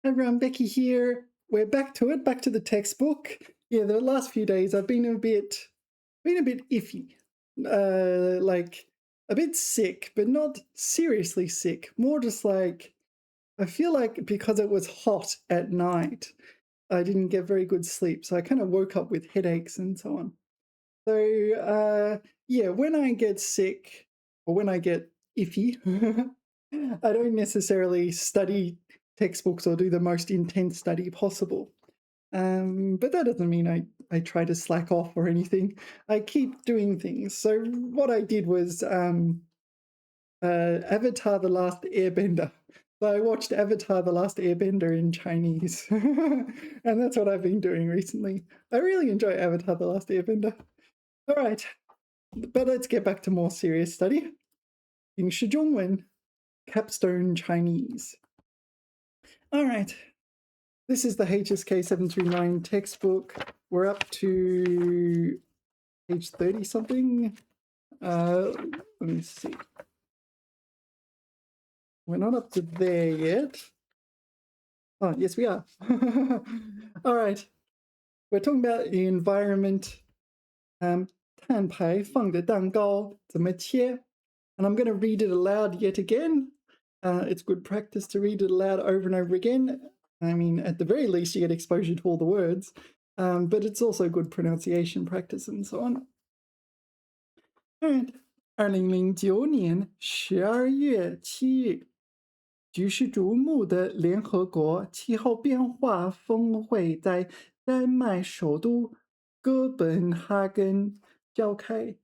Hi everyone, Becky here. We're back to it, back to the textbook. Yeah, the last few days I've been a bit iffy, like a bit sick, but not seriously sick. More just like I feel like because it was hot at night, I didn't get very good sleep, so I kind of woke up with headaches and so on. So yeah, when I get sick or when I get iffy, I don't necessarily study textbooks or do the most intense study possible. But that doesn't mean I try to slack off or anything. I keep doing things. So what I did was Avatar: The Last Airbender. So I watched Avatar: The Last Airbender in Chinese, and that's what I've been doing recently. I really enjoy Avatar: The Last Airbender. All right, but let's get back to more serious study. 顶石中文 Capstone Chinese. All right, this is the HSK 739 textbook. We're up to page 30 something. Let me see. We're not up to there yet. Oh, yes, we are. All right, we're talking about the environment. 碳排放的蛋糕怎么切? And I'm going to read it aloud yet again. It's good practice to read it aloud over and over again. I mean, at the very least, you get exposure to all the words, but it's also good pronunciation practice and so on. All right. 2009年12月7日，举世瞩目的联合国气候变化峰会在丹麦首都哥本哈根召开。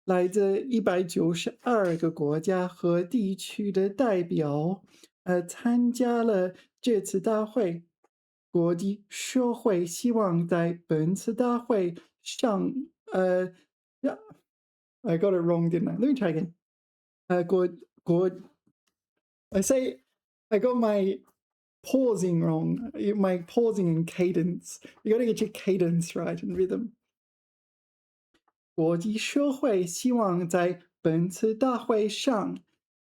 来自192个国家和地区的代表，参加了这次大会。国际社会希望在本次大会上，I got it wrong, didn't I? Let me try again. I got my pausing wrong. My pausing and cadence. You got to get your cadence right and rhythm. 国际社会希望在本次大会上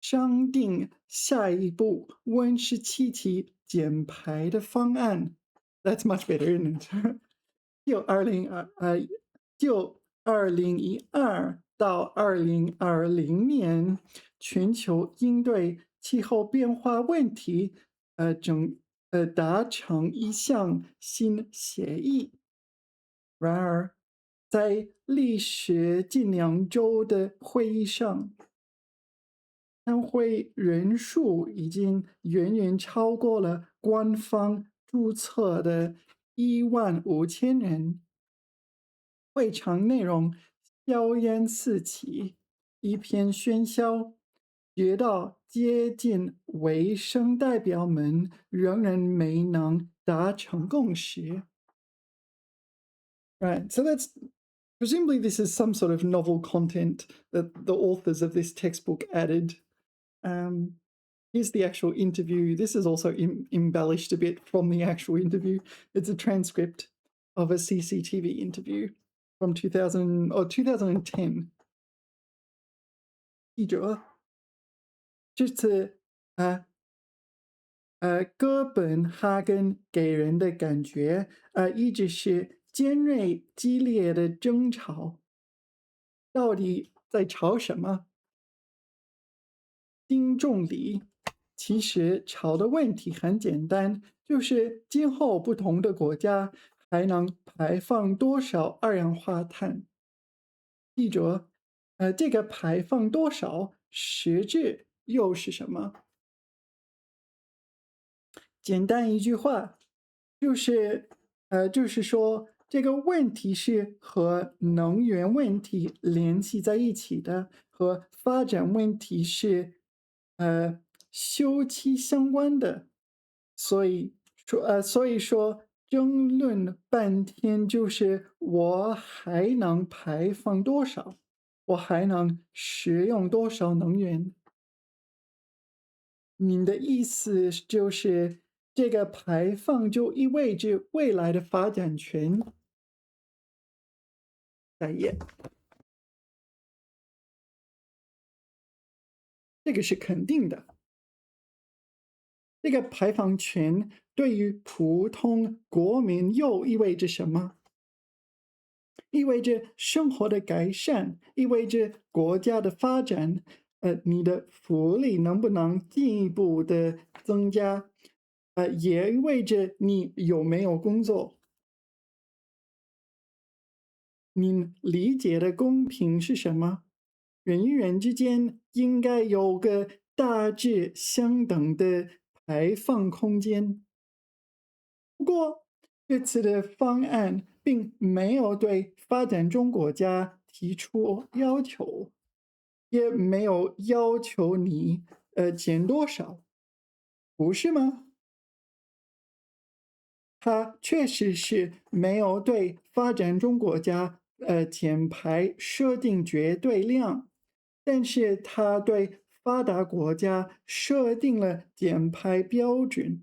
商定下一步温室气体减排的方案。That's much better, isn't it? 就2012到2020年，全球应对气候变化问题，达成一项新协议。然而，在历时近2周的会议上，参会人数已经远远超过了官方注册的15000人。会场内容硝烟四起，一片喧嚣，直到接近尾声，代表们仍然没能达成共识。Right, so that's presumably this is some sort of novel content that the authors of this textbook added. Here's the actual interview. This is also embellished a bit from the actual interview. It's a transcript of a CCTV interview from 2010. 记者，这次哥本哈根给人的感觉一直是尖锐激烈的争吵。到底在吵什么？丁仲礼，其实吵的问题很简单，就是今后不同的国家还能排放多少二氧化碳。记者，这个排放多少实质又是什么？简单一句话，就是说这个问题是和能源问题联系在一起的，和发展问题是休戚相关的，所以说争论半天就是我还能排放多少，我还能使用多少能源？你的意思就是这个排放就意味着未来的发展权？下一页，这个是肯定的。这个排放权对于普通国民又意味着什么？意味着生活的改善，意味着国家的发展，你的福利能不能进一步的增加？也意味着你有没有工作？你理解的公平是什么？人与人之间应该有个大致相等的排放空间。不过，这次的方案并没有对发展中国家提出要求，也没有要求你减多少，不是吗？它确实是没有对发展中国家减排设定绝对量，但是它对发达国家设定了减排标准。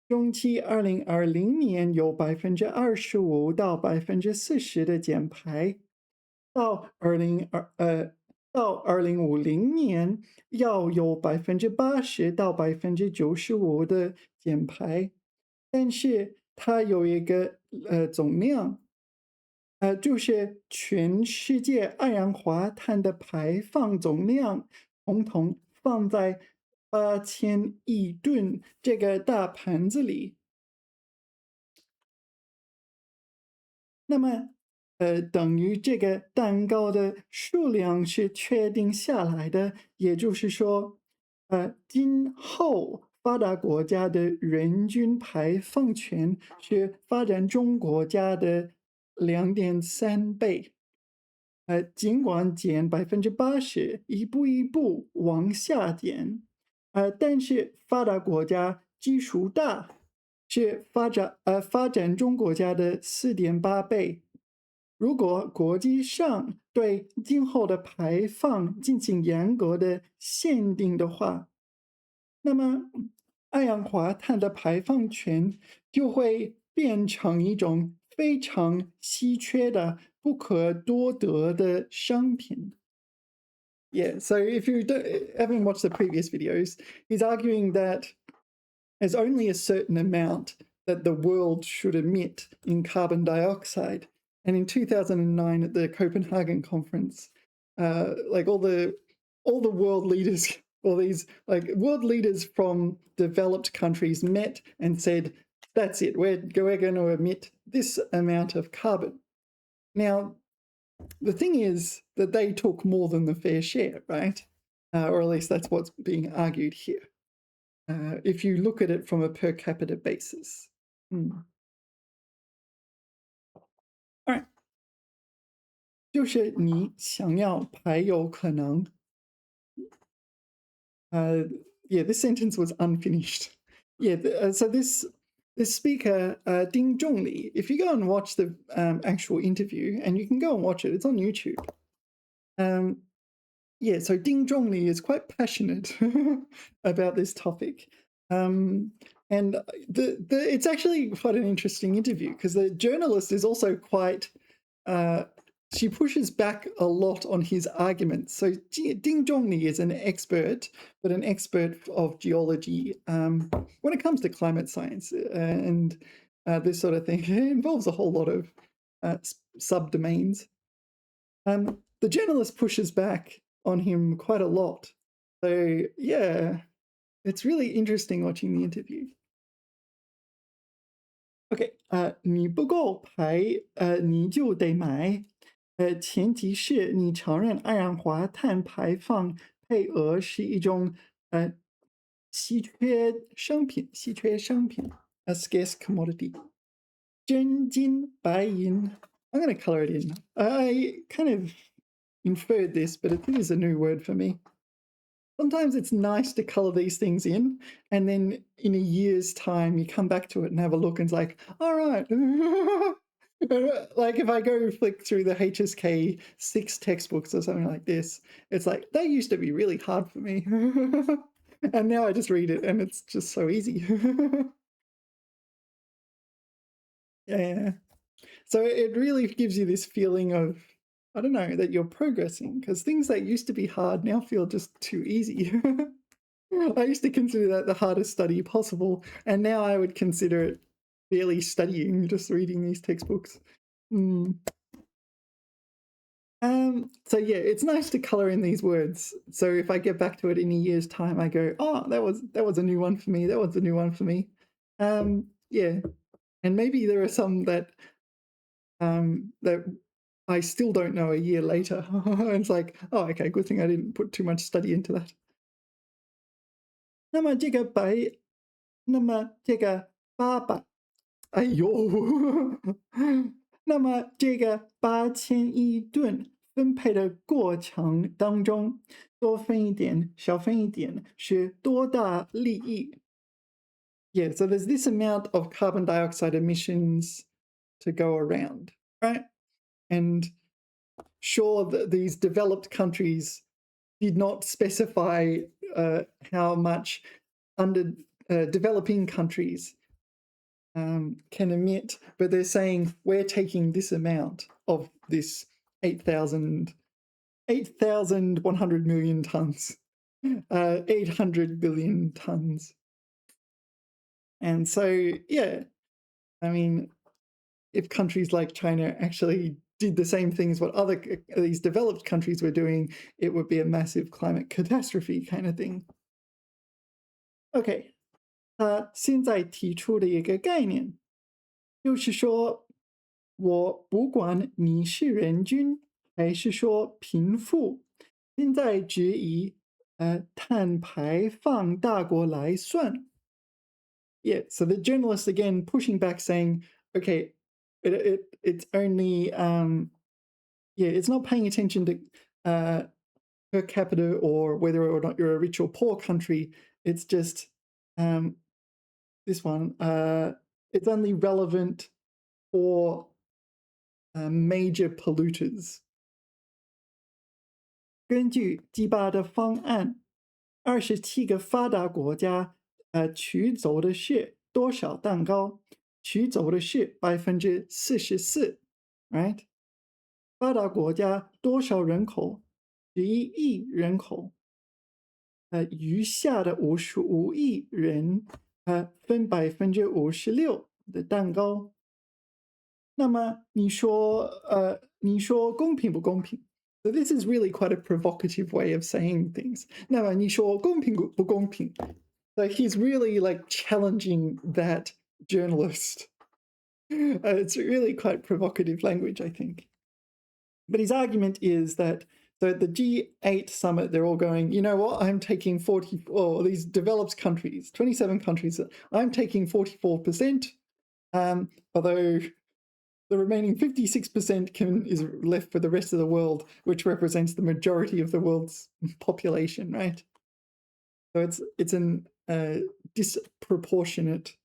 中期2020年有25%到40%的减排，到2050年要有80%到95%的减排。但是它有一个总量，就是全世界二氧化碳的排放总量，统统放在8000亿吨这个大盘子里。那么，等于这个蛋糕的数量是确定下来的，也就是说，今后发达国家的人均排放权是发展中国家的2.3倍。尽管减80%，一步一步往下减，但是发达国家基数大，是发展中国家的4.8倍。如果国际上对今后的排放进行严格的限定的话，那么二氧化碳的排放权就会变成一种非常稀缺的、不可多得的商品。Yeah, so if you haven't watched the previous videos, he's arguing that there's only a certain amount that the world should emit in carbon dioxide. And in 2009 at the Copenhagen conference, like all the world leaders, all these like world leaders from developed countries met and said, "That's it. We're going to emit this amount of carbon." Now, the thing is that they took more than the fair share, right? Or at least that's what's being argued here. If you look at it from a per capita basis. All right. 就是你想要排有可能 yeah, this sentence was unfinished. Yeah, so this speaker, Ding Zhongli, if you go and watch the actual interview, and you can go and watch it, it's on YouTube. Yeah, so Ding Zhongli is quite passionate about this topic. And it's actually quite an interesting interview because the journalist is also quite she pushes back a lot on his arguments. So Ding Zhongli is an expert, but an expert of geology when it comes to climate science and this sort of thing. It involves a whole lot of subdomains. The journalist pushes back on him quite a lot. So yeah, it's really interesting watching the interview. OK，你不够排，你就得买。前提是你承认二氧化碳排放配额是一种稀缺商品，a scarce commodity。真金白银 I'm going to color it in. I kind of inferred this, but it is a new word for me. Sometimes it's nice to color these things in, and then in a year's time, you come back to it and have a look, and it's like, all right. Like if I go flick through the HSK 6 textbooks or something like this, it's like, they used to be really hard for me. And now I just read it, and it's just so easy. Yeah. So it really gives you this feeling of, I don't know, that you're progressing because things that used to be hard now feel just too easy. I used to consider that the hardest study possible, and now I would consider it barely studying, just reading these textbooks. Mm. So yeah, it's nice to color in these words. So if I get back to it in a year's time, I go, oh, that was a new one for me. That was a new one for me. Yeah, and maybe there are some that I still don't know a year later. It's like, oh, okay, good thing I didn't put too much study into that. 那么这个白，那么这个八百，哎呦，那么这个8100吨分配的过程当中，多分一点，少分一点，是多大利益？ Yeah, so there's this amount of carbon dioxide emissions to go around, right? And sure, these developed countries did not specify how much under developing countries can emit, but they're saying we're taking this amount of this 8,100 million tons, 800 billion tons. And so, yeah, I mean, if countries like China actually did the same things what these developed countries were doing, it would be a massive climate catastrophe kind of thing. OK, 现在提出的一个概念，就是说，我不管你是人均还是说贫富，现在只以碳排放大国来算。Yeah, so the journalist again pushing back, saying, okay, it's only yeah, it's not paying attention to per capita or whether or not you're a rich or poor country. It's just this one. It's only relevant for major polluters. 根据鸡巴的方案，27个发达国家取走的是多少蛋糕？取走的是44%，right？ 发达国家多少人口？11亿人口。余下的55亿人分56%的蛋糕。那么你说公平不公平？ So this is really quite a provocative way of saying things. 那么你说公平不公平？ So he's really like challenging that journalist. It's really quite provocative language, I think. But his argument is that so at the G8 summit, they're all going, you know what, I'm taking 44, these developed countries, 27 countries, I'm taking 44%, although the remaining 56% is left for the rest of the world, which represents the majority of the world's population, right? So it's an disproportionate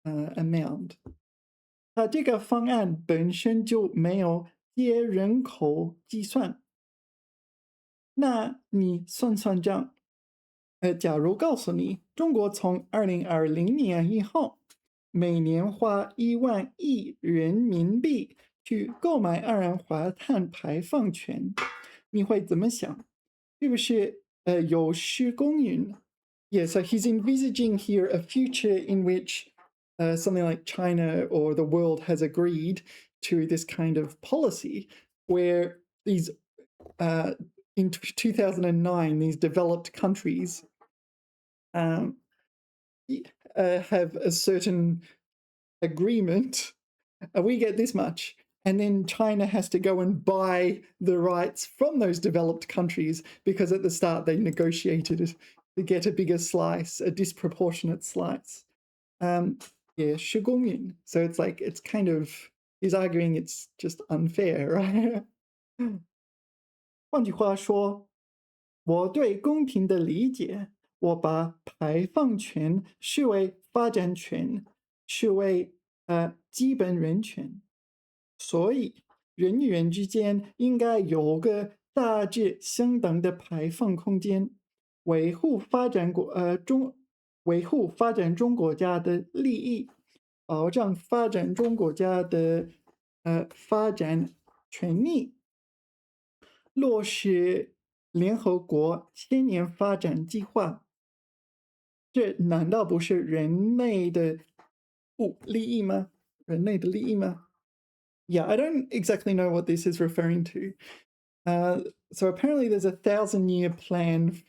amount. 它这个方案本身就没有接人口计算。那你算算账，假如告诉你，中国从2020年以后，每年花1万亿人民币去购买二氧化碳排放权，你会怎么想？是不是有失公允？ Yeah, so he's envisaging here a future in which something like China or the world has agreed to this kind of policy where these in 2009, these developed countries have a certain agreement. We get this much. And then China has to go and buy the rights from those developed countries because at the start they negotiated to get a bigger slice, a disproportionate slice. Yeah, 失公允. So it's like, it's kind of, he's arguing it's just unfair, right? 换句话说，我对公平的理解，我把排放权视为发展权，视为基本人权。所以，人与人之间应该有个大致相等的排放空间，维护发展中国家的利益，保障发展中国家的发展权利。落实联合国千年发展计划，这难道不是人类的利益吗？人类的利益吗？ Yeah, I don't exactly know what this is referring to. So apparently there's a 1,000-year plan,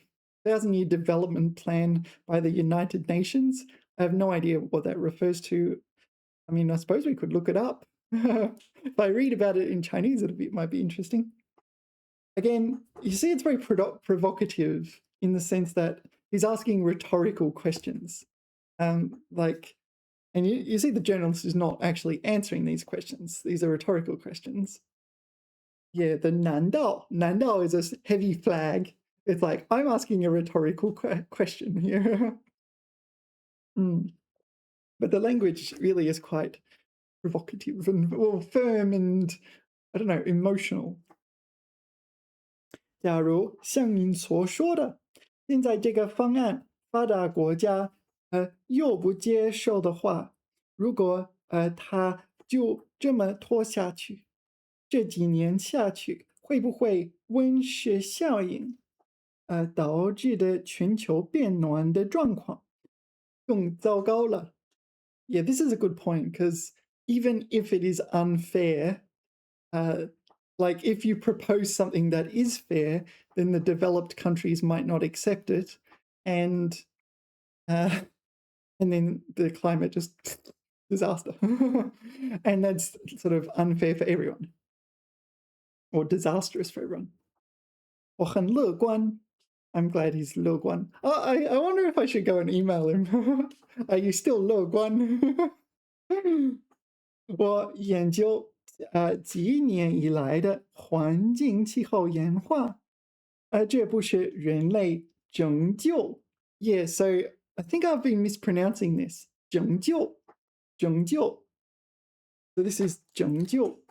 1,000-year development plan by the United Nations. I have no idea what that refers to. I mean, I suppose we could look it up. If I read about it in Chinese, it might be interesting. Again, you see it's very provocative in the sense that he's asking rhetorical questions. And you see the journalist is not actually answering these questions. These are rhetorical questions. Yeah, the 难道 is a heavy flag. It's like, I'm asking a rhetorical question here. But the language really is quite provocative and firm and, I don't know, emotional. 假如像您所说的，现在这个方案发达国家又不接受的话，如果他就这么拖下去，这几年下去，会不会温室效应导致的全球变暖的状况更糟糕了？ Yeah, this is a good point because even if it is unfair, like if you propose something that is fair, then the developed countries might not accept it, and then the climate just disaster, and that's sort of unfair for everyone, or disastrous for everyone. 我很乐观. I'm glad he's 乐观. I wonder if I should go and email him. Are you still 乐观? 我研究几年以来的环境气候演化，这不是人类拯救。Yeah, so I think I've been mispronouncing this. 拯救. So this is 拯救.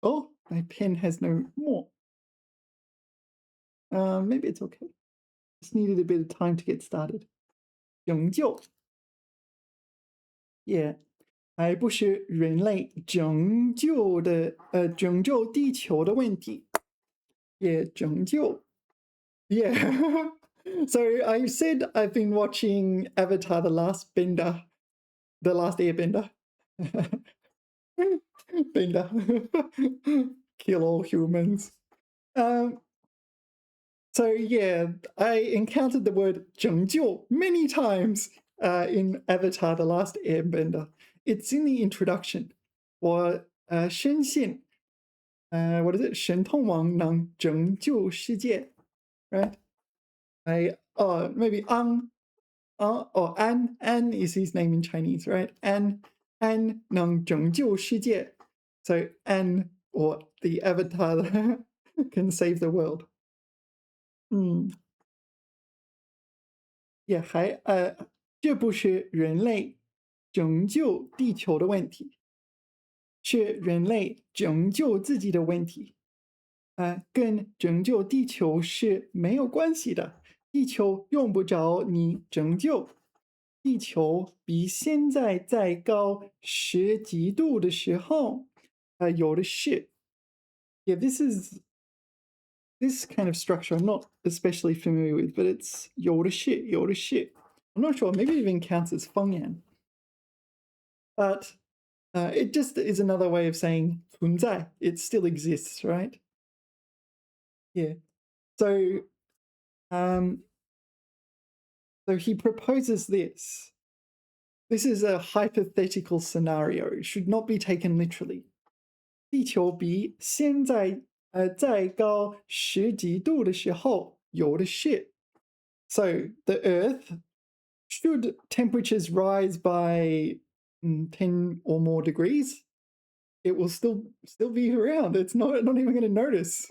Oh, my pen has no more. Maybe it's okay. Just needed a bit of time to get started. 拯救. Yeah. 还不是人类拯救地球的问题，也拯救。Yeah. So I said I've been watching Avatar: The Last Airbender. Bender. Kill all humans. So yeah, I encountered the word 拯救 many times in Avatar: The Last Airbender. It's in the introduction. 我深信what is it? 神通王能拯救世界 right? Maybe or An is his name in Chinese, right? An 能拯救世界. So An, or the avatar can save the world. Yeah, 这不是人类拯救地球的问题，是人类拯救自己的问题。跟拯救地球是没有关系的，地球用不着你拯救。地球比现在再高10几度的时候，有的是。Yeah, this kind of structure I'm not especially familiar with, but it's 有的是. I'm not sure, maybe it even counts as 方言. But it just is another way of saying 存在. It still exists, right? Yeah. So he proposes this. This is a hypothetical scenario. It should not be taken literally. 地球比现在再高10几度的时候有的是. So the Earth, should temperatures rise by 10 or more degrees, it will still be around. It's not even going to notice.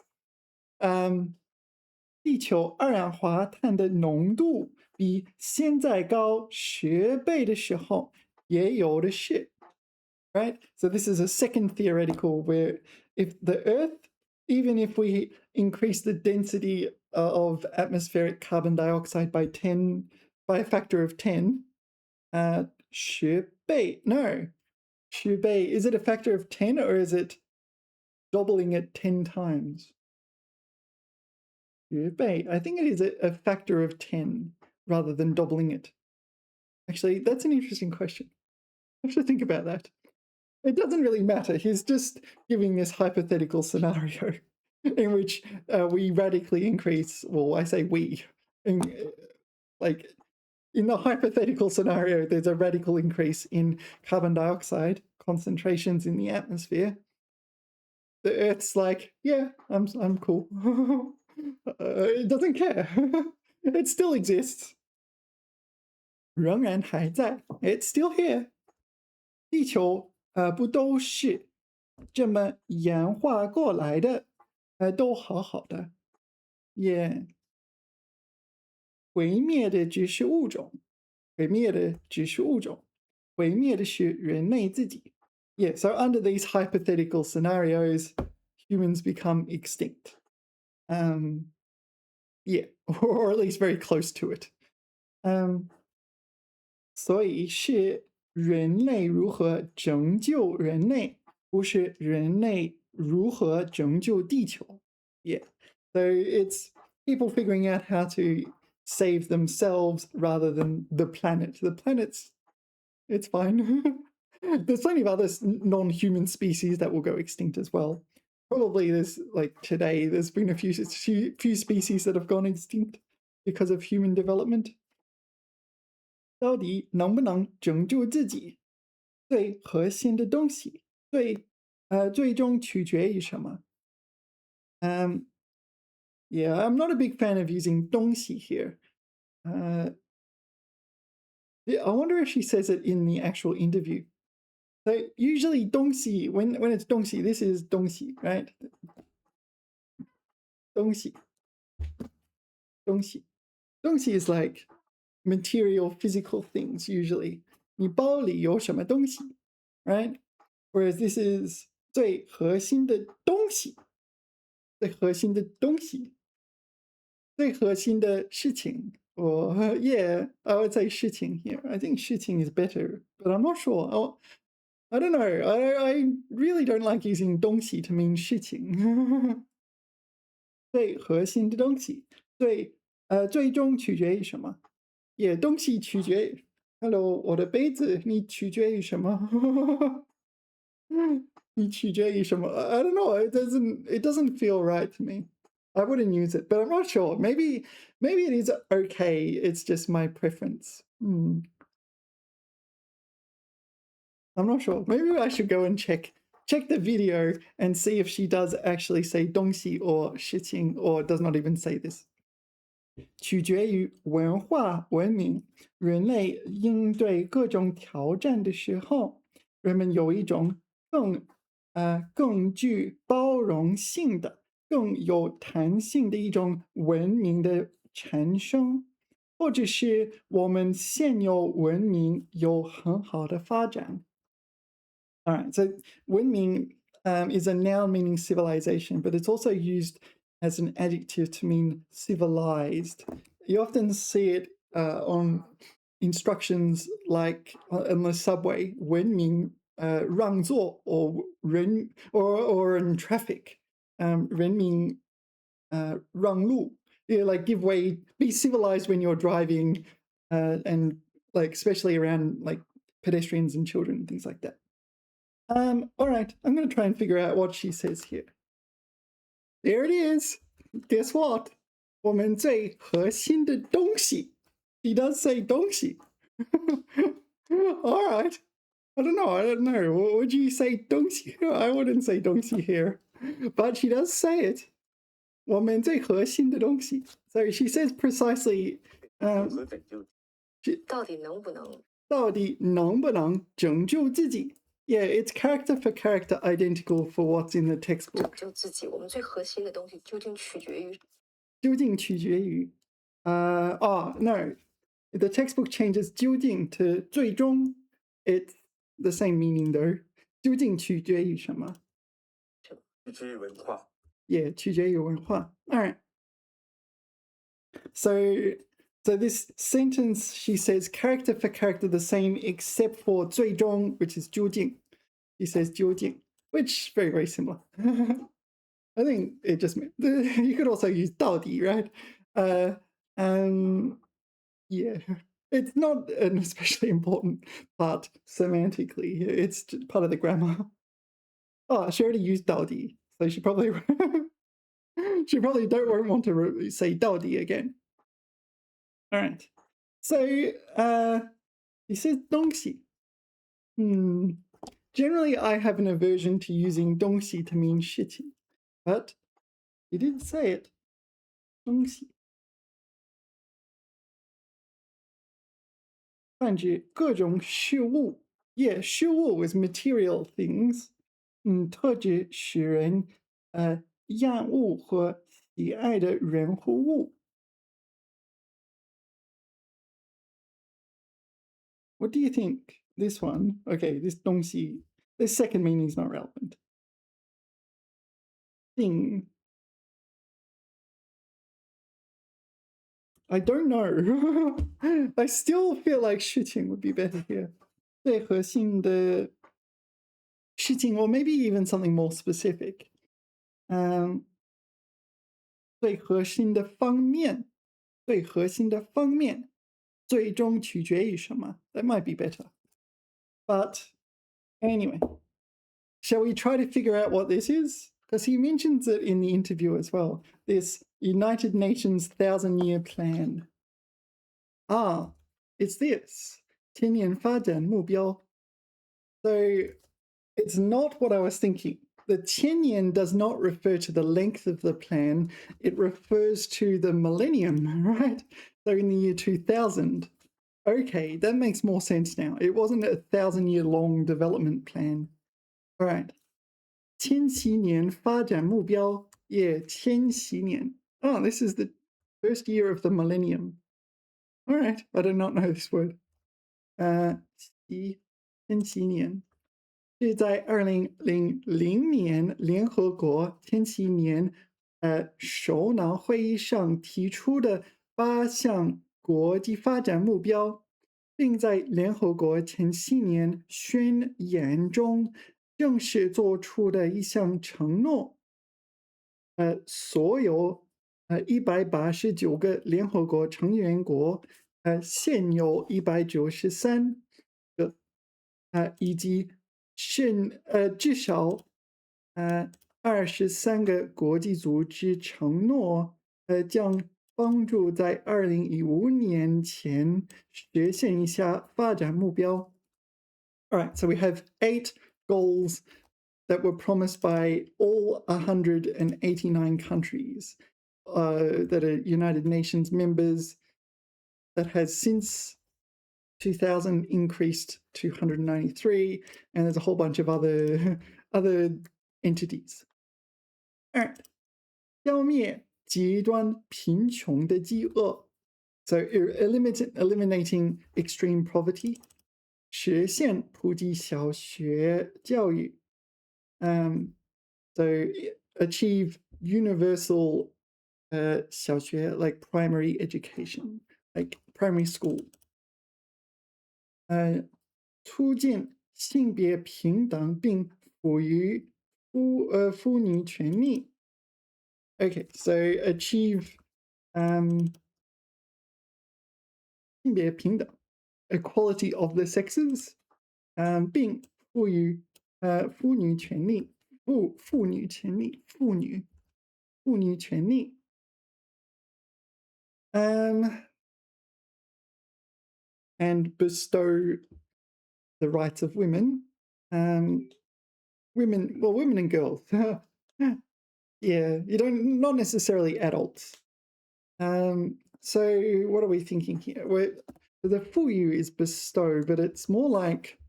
地球二氧化碳的浓度比现在高10倍的时候也有的是. Right? So this is a second theoretical where if the Earth, even if we increase the density of atmospheric carbon dioxide by a factor of 10, 10倍, no, 10倍, is it a factor of 10 or is it doubling it 10 times? 10倍. I think it is a factor of 10 rather than doubling it. Actually, that's an interesting question. I have to think about that. It doesn't really matter. He's just giving this hypothetical scenario in which we radically increase, well, I say we, like in the hypothetical scenario, there's a radical increase in carbon dioxide concentrations in the atmosphere. The Earth's like, yeah, I'm cool. It doesn't care. It still exists. 仍然还在. It's still here. 地球不都是这么演化过来的，都好好的，也毁灭的只是物种，毁灭的只是物种，毁灭的是人类自己。Yeah, so under these hypothetical scenarios, humans become extinct. Yeah, or at least very close to it. 所以是人类如何拯救人类，不是人类如何拯救地球。Yeah, so it's people figuring out how to save themselves rather than the planet. The planet's, it's fine. There's plenty of other non-human species that will go extinct as well. Probably there's, like today, there's been a few species that have gone extinct because of human development. 到底能不能拯救自己？最核心的东西，最终取决于什么？ Yeah, I'm not a big fan of using 东西 here. Yeah, I wonder if she says it in the actual interview. So usually 东西, when it's 东西, this is 东西, right? 东西. 东西. 东西 is like material, physical things usually. 你包里有什么东西, right? Whereas this is 最核心的东西. 最核心的东西. 最核心的事情. Or, yeah, I would say 事情 here. I think 事情 is better, but I'm not sure. I don't know. I really don't like using 东西 to mean 事情。最核心的东西，最终取决于什么？也东西取决于 ，Hello， 我的杯子，你取决于什么？你取决于什么？ I don't know. It doesn't feel right to me. I wouldn't use it, but I'm not sure. Maybe it is okay. It's just my preference. I'm not sure. Maybe I should go and check the video and see if she does actually say 东西 or 事情 or does not even say this. 取决于文化文明，人类应对各种挑战的时候，人们有一种更具包容性的、更有弹性的一种文明的产生，或者是我们现有文明有很好的发展。All right, so 文明 is a noun meaning civilization, but it's also used as an adjective to mean civilized. You often see it on instructions like on the subway, 文明让座 or in traffic, 人民让路. Yeah, like give way, be civilized when you're driving, and like especially around like pedestrians and children and things like that. All right, I'm going to try and figure out what she says here. There it is. Guess what? 我们最核心的东西. She does say 东西. All right. I don't know. Would you say 东西? I wouldn't say 东西 here. But she does say it. 我们最核心的东西. So she says precisely 到底能不能拯救自己? Yeah, it's character for character identical for what's in the textbook. 拯救自己，我们最核心的东西究竟取决于？究竟取决于？No, the textbook changes 究竟 to 最终. It's the same meaning though. 究竟取决于什么？取决于文化。Yeah, 取决于文化. All right. So this sentence, she says character for character the same except for 最终, which is 究竟. She says 究竟, which is very, very similar. I think it just you could also use 到底, right? Yeah, it's not an especially important part semantically. It's just part of the grammar. Oh, she already used 到底, so she probably won't want to say 到底 again. All right. So this is 东西. Generally, I have an aversion to using 东西 to mean 事情, but you did say it. 东西泛指各种事物. Yeah, 事物 is material things. 特指使人厌恶和喜爱的人或物. What do you think? This one? Okay, this 东西, this second meaning is not relevant. Thing. I don't know. I still feel like 事情 would be better here. 最核心的事情, or maybe even something more specific. 最核心的方面, 最核心的方面, 最终取决于什么? That might be better. But anyway, shall we try to figure out what this is? Because he mentions it in the interview as well. This United Nations 1,000-year plan. Ah, it's this. 千年发展目标. So it's not what I was thinking. The 千年 does not refer to the length of the plan. It refers to the millennium, right? So in the year 2000. Okay, that makes more sense now. It wasn't a 1,000-year long development plan. All right. 千禧年发展目标. Yeah, 千禧年. Oh, this is the first year of the millennium. All right, I did not know this word. 千禧年是在2000年联合国千禧年首脑会议上提出的8项国际发展目标，并在联合国千禧年宣言中正式做出的一项承诺。所有189个联合国成员国，现有193个，以及至少23个国际组织承诺，将帮助在2015年前实现一下发展目标。All right, so we have 8 goals that were promised by all 189 countries that are United Nations members, that has since 2000 increased to 193, and there's a whole bunch of other entities. All right. 消灭极端贫穷的饥饿. So eliminating extreme poverty. 实现普及小学教育. So achieve universal 小学, like primary education, like primary school. 促进性别平等并赋予妇女权利. Okay, so achieve 性别平等, equality of the sexes, 并赋予妇女权利, 妇女权利, 妇女权利. And bestow the rights of women. Women and girls. Yeah, not necessarily adults. So what are we thinking here? The 赋予 is bestow, but it's more like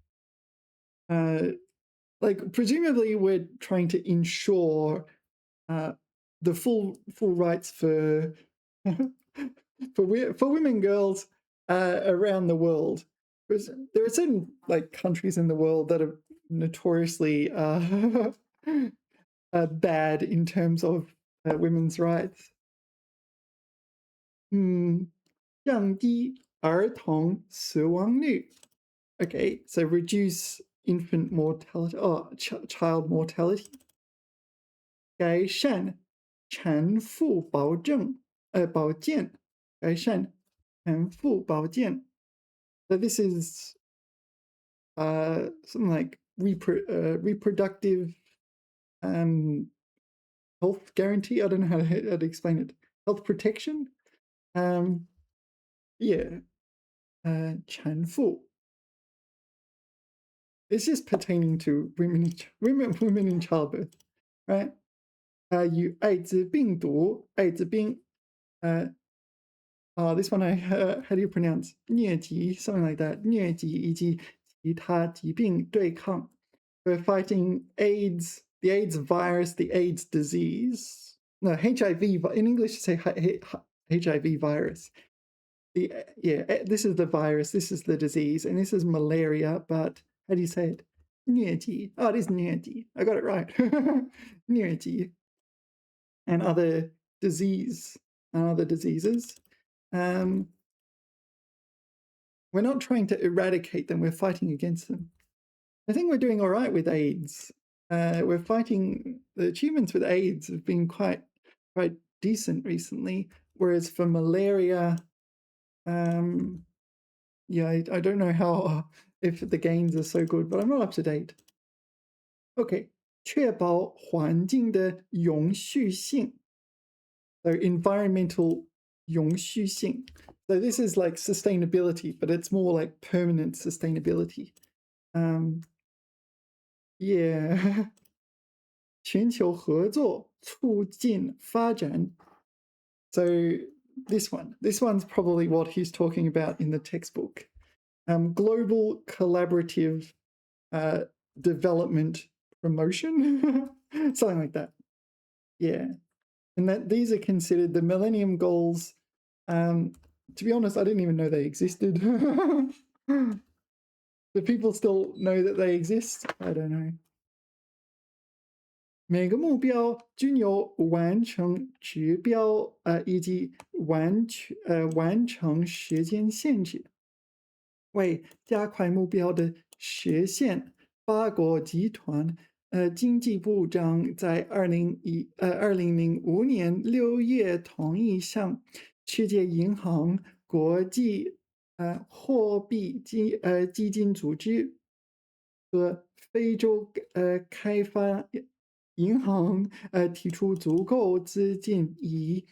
presumably we're trying to ensure the full rights for women and girls around the world. Because there are certain countries in the world that are notoriously bad in terms of women's rights. 降低儿童死亡率. Okay, so reduce infant mortality, child mortality. 改善产妇保健，改善产妇保健。So this is something like reproductive health guarantee. I don't know how to explain it. Health protection. Yeah. 产妇. It's just pertaining to women in childbirth, right? 与艾滋病毒、艾滋病 this one how do you pronounce 疟疾 something like that 疟疾以及其他疾病对抗 We're fighting AIDS, the AIDS virus, the AIDS disease. No, HIV in English say HIV virus. This is the virus, this is the disease, and this is malaria, but how do you say it? 疟疾. Oh, it is 疟疾. I got it right. 疟疾. And other diseases. We're not trying to eradicate them, we're fighting against them. I think we're doing all right with AIDS. We're fighting, the achievements with AIDS have been quite decent recently, whereas for malaria, I don't know how, if the gains are so good, but I'm not up to date. Okay, 确保环境的永续性. So environmental 永续性. So this is like sustainability, but it's more like permanent sustainability. Yeah. 全球合作促进发展. So this one's probably what he's talking about in the textbook. Global collaborative development promotion, something like that. Yeah. And that these are considered the Millennium Goals. To be honest, I didn't even know they existed. Do people still know that they exist? I don't know. 每个目标均有完成指标以及完成时间限制。为加快目标的实现，八国集团经济部长在2005年6月同意向世界银行、国际货币基金组织和非洲开发银行提出足够资金以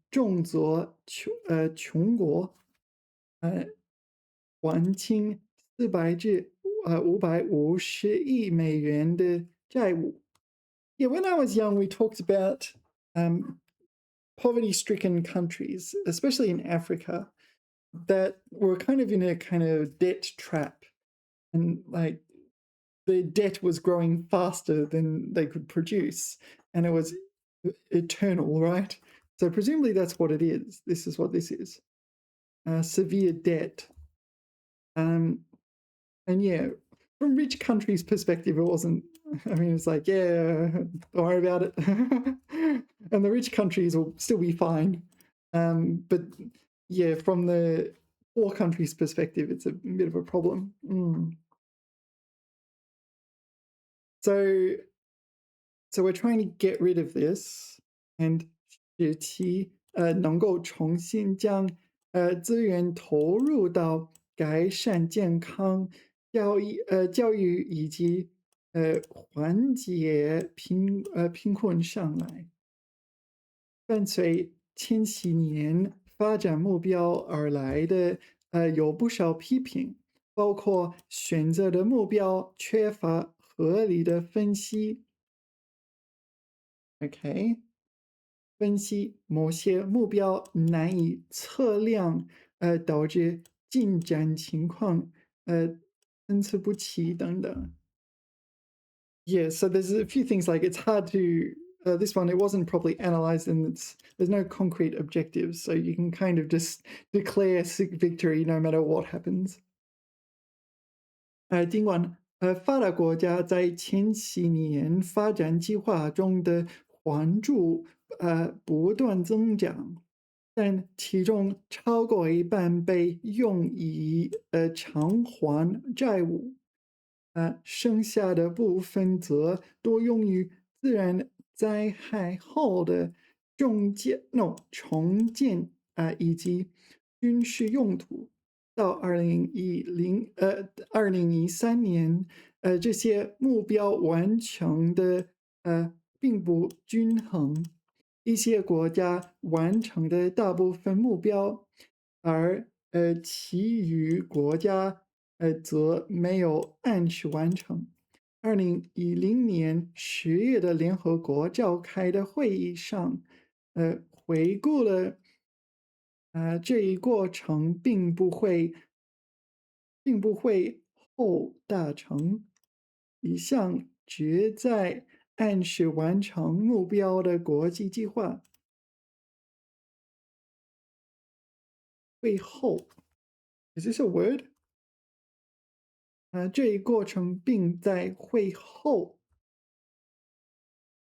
重作穷国还清400至550亿美元的债务。Yeah, when I was young, we talked about poverty-stricken countries, especially in Africa, that were kind of in a kind of debt trap, and like the debt was growing faster than they could produce, and it was eternal, right? So presumably that's what it is. This is what this is. Severe debt. And yeah, from rich countries' perspective, it wasn't, I mean, it's like, yeah, don't worry about it. And the rich countries will still be fine. But yeah, from the poor countries' perspective, it's a bit of a problem. So we're trying to get rid of this and 使其能够重新将资源投入到改善健康、教育以及缓解贫困上来。伴随千禧年发展目标而来的有不少批评，包括选择的目标缺乏合理的分析。OK， 分析某些目标难以测量，导致进展情况参差不齐等等。Yeah, so there's a few things like it's hard to. This one, it wasn't properly analyzed, and there's no concrete objectives, so you can kind of just declare victory no matter what happens. 尽管发达国家在前几年发展计划中的援助不断增长，但其中超过一半被用以偿还债务，剩下的部分则多用于自然灾害后的重建以及军事用途。到2013年，这些目标完成的并不均衡。一些国家完成的大部分目标，而其余国家则没有按时完成。2010年10月的联合国召开的会议上，回顾了这一过程并不会后达成一项旨在按时完成目标的国际计划。会后 is this a word？这一过程并在会后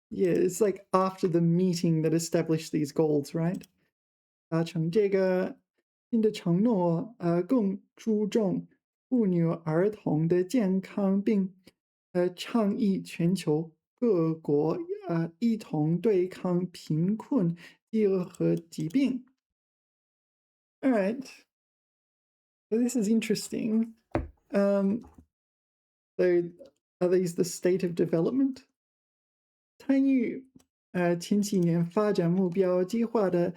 Yeah, it's like after the meeting that established these goals, right? 达成这个新的承诺，更注重妇女儿童的健康，并倡议全球各国一同对抗贫困、饥饿和疾病。All right, so this is interesting. So are these the state of development? 参与前几年发展目标计划的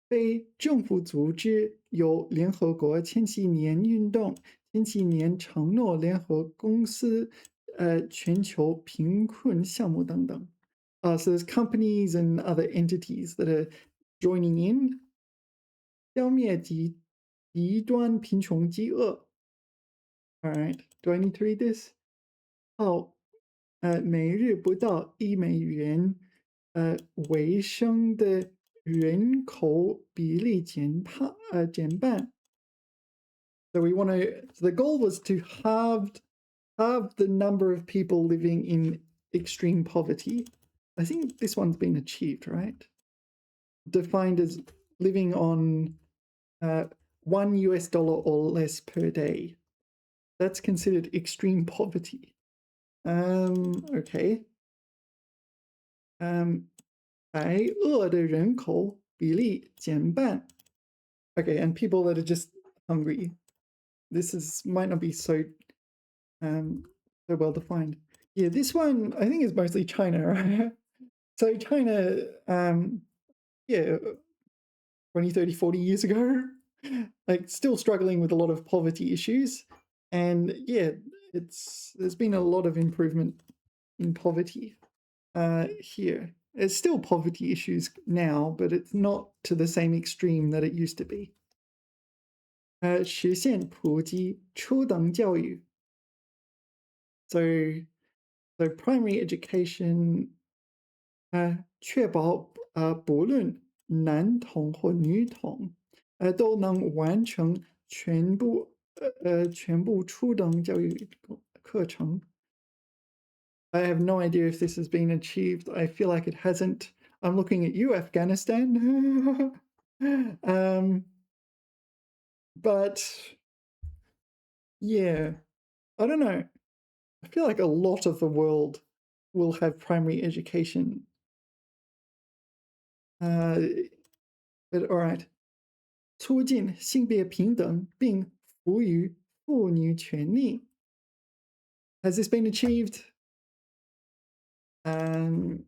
非政府组织有联合国千禧年运动、千禧年承诺联合公司、全球贫困项目等等。So there's companies and other entities that are joining in. 消灭极端贫穷饥饿。All right, do I need to read this? 每日不到$1为生的人口比例减半。So we want to. So the goal was to halve the number of people living in extreme poverty. I think this one's been achieved, right? Defined as living on $1 or less per day. That's considered extreme poverty. Okay. 白饿的人口比例减半。Okay, and people that are just hungry. This might not be so so well defined. Yeah, this one I think is mostly China, right? So China, yeah, 20, 30, 40 years ago, like still struggling with a lot of poverty issues. And yeah, there's been a lot of improvement in poverty here. There's still poverty issues now, but it's not to the same extreme that it used to be. 实现普及初等教育。So primary education 确保不论男童或女童都能完成全部初等教育课程。I have no idea if this has been achieved. I feel like it hasn't. I'm looking at you, Afghanistan. But yeah, I don't know. I feel like a lot of the world will have primary education. But all right. 促进性别平等并赋予妇女权利。Has this been achieved? I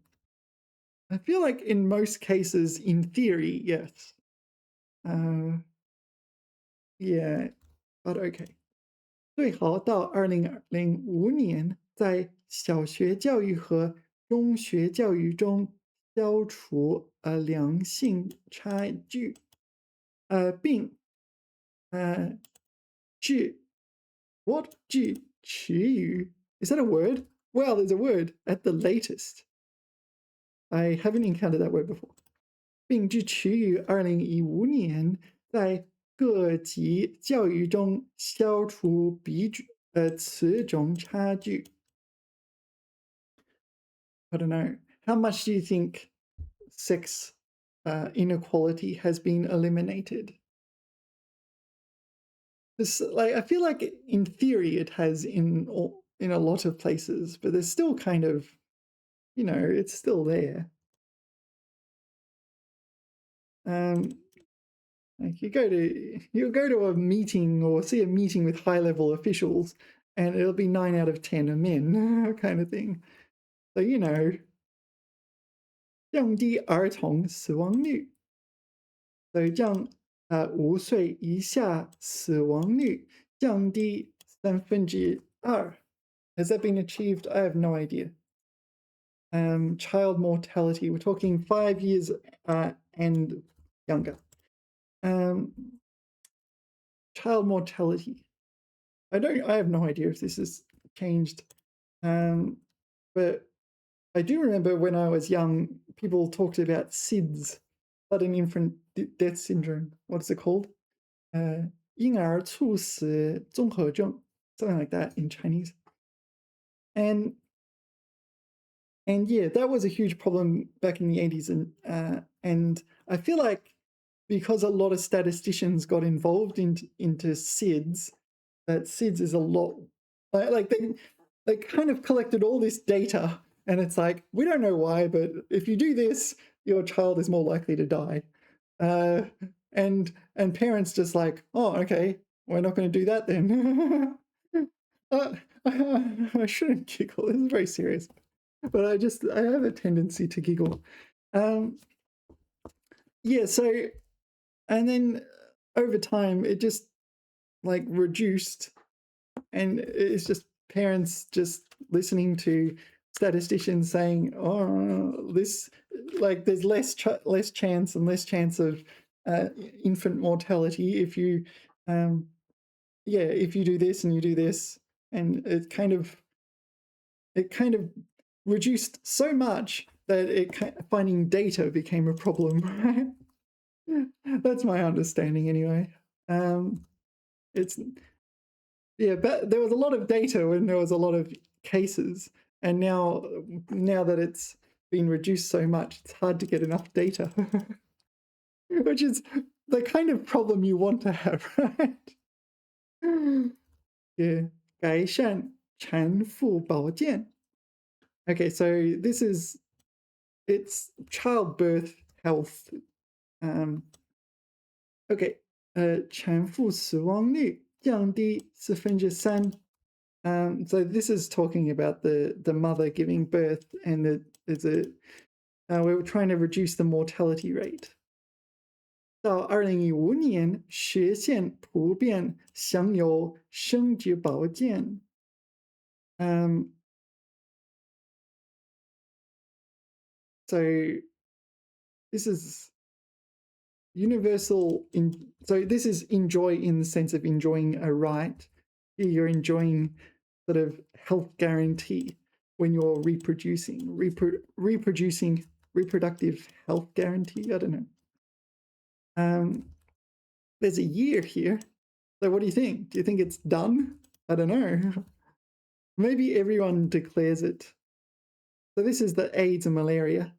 feel like in most cases, in theory, yes. Yeah, but okay. 最好到2005年，在小学教育和中学教育中消除两性差距，并治 what 治迟语 is that a word? Well, there's a word at the latest. I haven't encountered that word before. 并支持于2015年在各级教育中消除此种差距。I don't know. How much do you think sex inequality has been eliminated? I feel like in theory it has in a lot of places, but there's still kind of you know, it's still there. Like you'll go to a meeting or see a meeting with high-level officials, and it'll be 9 out of 10 are men, kind of thing. So, you know, 降低儿童死亡率，所以让5岁以下死亡率降低2/3. Has that been achieved? I have no idea. Child mortality. We're talking 5 years and younger. Child mortality. I have no idea if this has changed. But I do remember when I was young, people talked about SIDS, sudden infant death syndrome. What's it called? 婴儿猝死综合症, something like that in Chinese. And yeah, that was a huge problem back in the 80s. And I feel like because a lot of statisticians got involved into SIDS, that SIDS is a lot, like they kind of collected all this data, and it's like, we don't know why, but if you do this, your child is more likely to die. And parents just like, oh, okay, we're not going to do that then. I shouldn't giggle. This is very serious, but I have a tendency to giggle. Yeah, so, and then over time, it just like reduced, and it's just parents just listening to statisticians saying, oh, this, like there's less chance and less chance of infant mortality if you if you do this and you do this, and it kind of reduced so much that finding data became a problem, right? That's my understanding anyway. It's, yeah, but there was a lot of data when there was a lot of cases, and now that it's been reduced so much, it's hard to get enough data, which is the kind of problem you want to have, right? Yeah. 改善产妇保健. Okay, so it's childbirth health. Okay, 产妇死亡率降低3%. So this is talking about the mother giving birth, and we were trying to reduce the mortality rate. 到2015年实现普遍享有生殖保健。So this is universal so this is enjoy in the sense of enjoying a right. You're enjoying sort of health guarantee when you're reproducing, reproductive health guarantee. I don't know. There's a year here. So what do you think? Do you think it's done? I don't know. Maybe everyone declares it. So this is the AIDS and malaria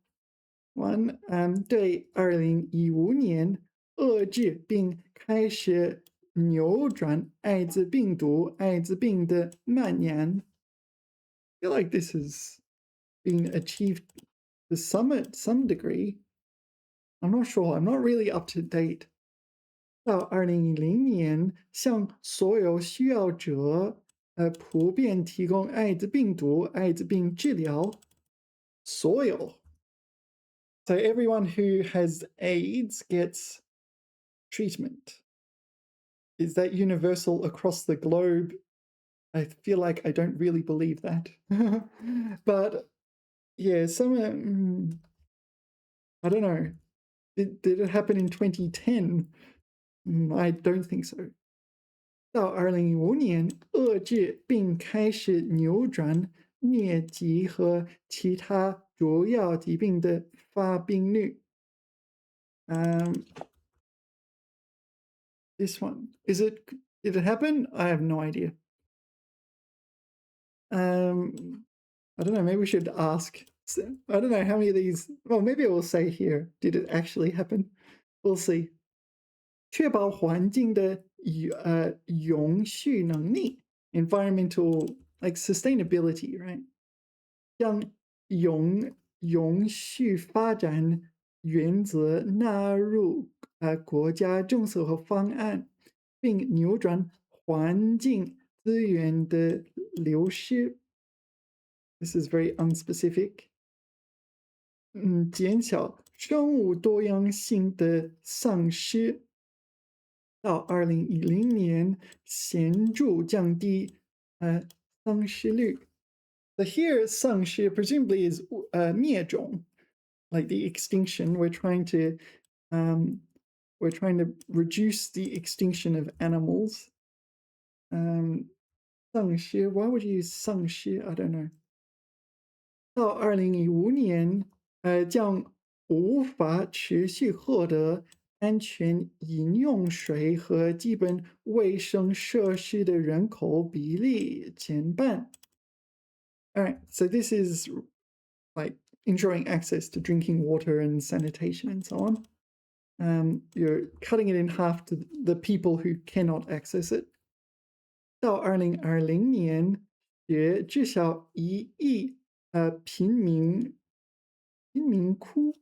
one. 对2015年遏制并开始扭转艾滋病的蔓延. I feel like this has been achieved to some degree. I'm not sure. I'm not really up to date. 到2010年，向所有需要者普遍提供艾滋病治疗。所有. So everyone who has AIDS gets treatment. Is that universal across the globe? I feel like I don't really believe that. But yeah, I don't know. Did it happen in 2010? I don't think so. 到2015年，遏制并开始扭转疟疾和其他主要疾病的发病率。This one, did it happen? I have no idea. I don't know, maybe we should ask. I don't know how many of these, well, maybe I will say here, did it actually happen? We'll see. 确保环境的永续能力 environmental, like sustainability, right? 让永续发展原则纳入国家政策和方案，并扭转环境资源的流失。This is very unspecific. 减少生物多样性的丧失，到2010年显著降低丧失率。The here 丧失 presumably is 灭种, like the extinction. We're trying to reduce the extinction of animals. 丧失 why would you use 丧失 I don't know. 到2015年，将无法持续获得安全饮用水和基本卫生设施的人口比例减半。Alright, so this is like ensuring access to drinking water and sanitation and so on. You're cutting it in half to the people who cannot access it. 到2020年，至少1亿贫民窟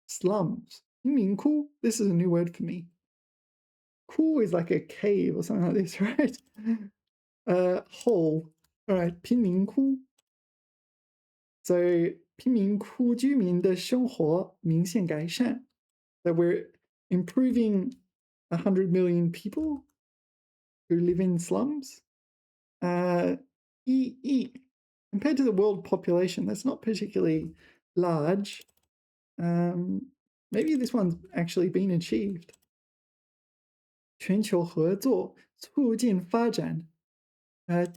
slums 贫民窟 this is a new word for me. 窟 is like a cave or something like this, right? Hole. All right, 贫民窟 so 贫民窟居民的生活明显改善 so we're improving 100 million people who live in slums. Compared to the world population, that's not particularly large. Maybe this one's actually been achieved. 全球合作促进发展，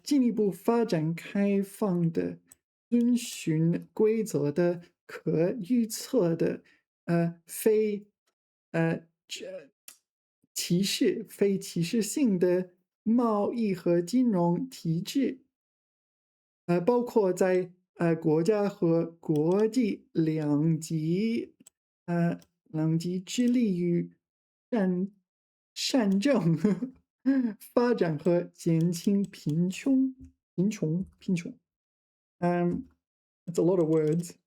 进一步发展开放的、遵循规则的、可预测的、非歧视性的贸易和金融体制。包括在国家和国际两极致力于善政发展和减轻贫穷。That's a lot of words.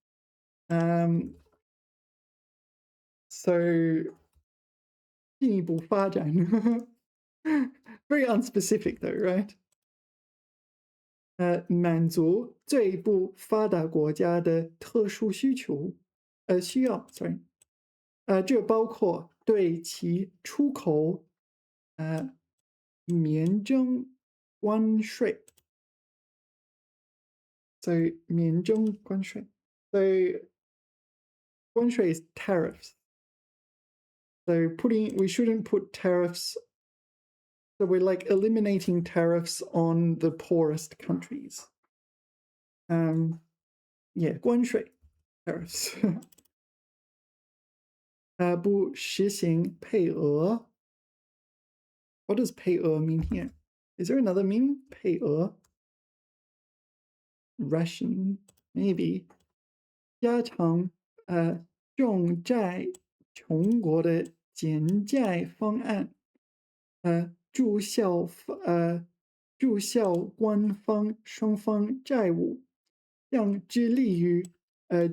So 进一步发展 very unspecific though, right? 满足最不发达国家的特殊需要 ，sorry，这包括对其出口免征关税，所以免征关税，所以关税 is tariffs. So we shouldn't put tariffs. So we're like eliminating tariffs on the poorest countries. Yeah, 关税 tariffs. 不实行配额。What does 配额 mean here? Is there another meaning? 配额 ration, maybe. 加强重债穷国的减债方案。注销官方双方债务，向致力于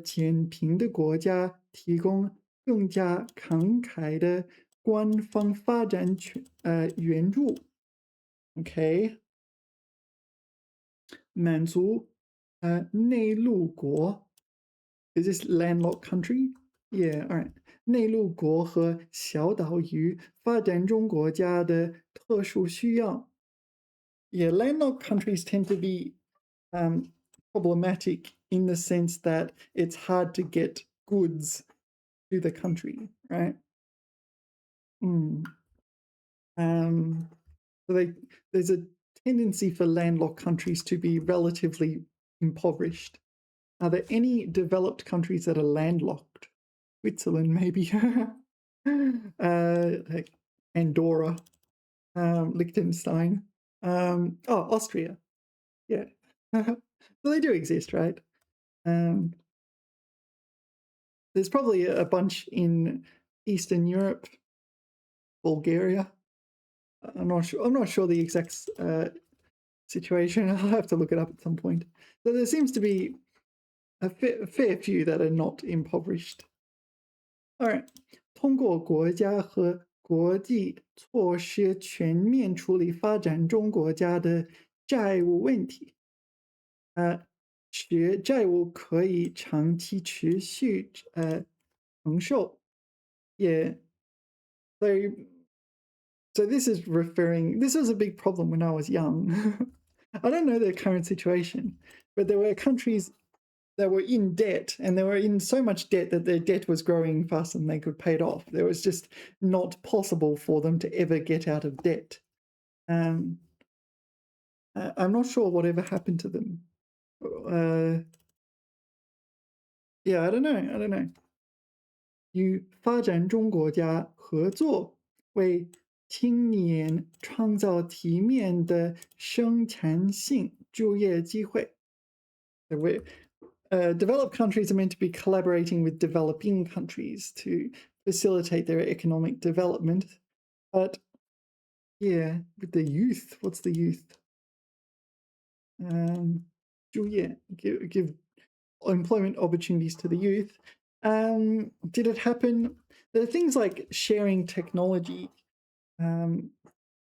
减贫的国家提供更加慷慨的官方发展援助。OK， 满足内陆国 ，Is this landlocked country? Yeah, all right. 内陆国和小岛屿发展中国家的特殊需要。Yeah, landlocked countries tend to be problematic in the sense that it's hard to get goods to the country, right? So there's a tendency for landlocked countries to be relatively impoverished. Are there any developed countries that are landlocked? Switzerland, maybe. Like Andorra, Liechtenstein. Austria. Yeah. So they do exist, right? There's probably a bunch in Eastern Europe, Bulgaria. I'm not sure the exact situation. I'll have to look it up at some point. So there seems to be a fair few that are not impoverished. All right. 通过国家和国际措施全面处理发展中国家的债务问题，使债务可以长期持续承受。Yeah. So this is referring. This was a big problem when I was young. I don't know their current situation, but there were countries that were in debt, and they were in so much debt that their debt was growing faster than they could pay it off. It was just not possible for them to ever get out of debt. I'm not sure whatever happened to them. Yeah, I don't know. 与发展中国家合作，为青年创造体面的生产性就业机会。Developed countries are meant to be collaborating with developing countries to facilitate their economic development. But yeah, with the youth, what's the youth? 就业, give employment opportunities to the youth. Did it happen? There are things like sharing technology. I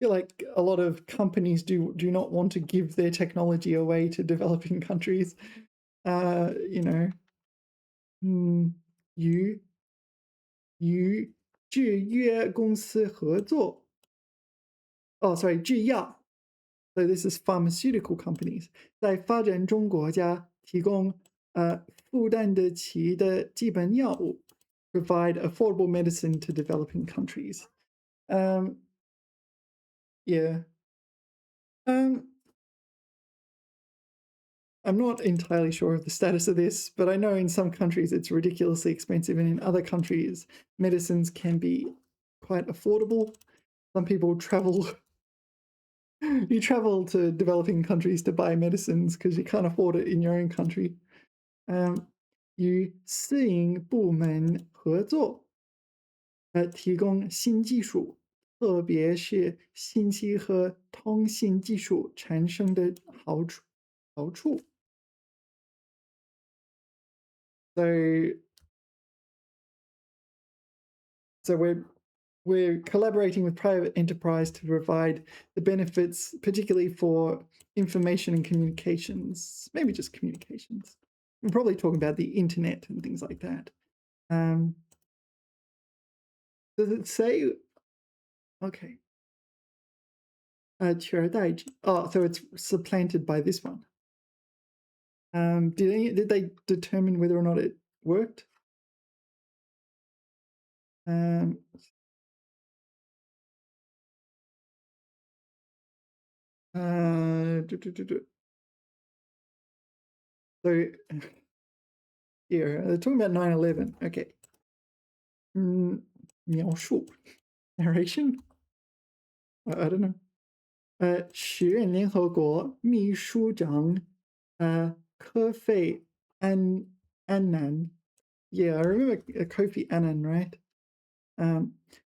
feel like a lot of companies do not want to give their technology away to developing countries. You know, 与制约公司合作。Oh, sorry, 制药。So this is pharmaceutical companies 在发展中国家提供负担得起的基本药物 provide affordable medicine to developing countries. Yeah. I'm not entirely sure of the status of this, but I know in some countries it's ridiculously expensive, and in other countries medicines can be quite affordable. Some people travel you travel to developing countries to buy medicines because you can't afford it in your own country. 与私营部门合作，提供新技术，特别是信息和通信技术产生的好处。So we're collaborating with private enterprise to provide the benefits, particularly for information and communications, maybe just communications. We're probably talking about the internet and things like that. Does it say? Okay. 取而代之. Oh, so it's supplanted by this one. Did they determine whether or not it worked? So here, they're talking about 9/11. Okay. 描述 narration. I don't know. 时任联合国秘书长科费安南 Yeah, I remember Kofi Annan, right?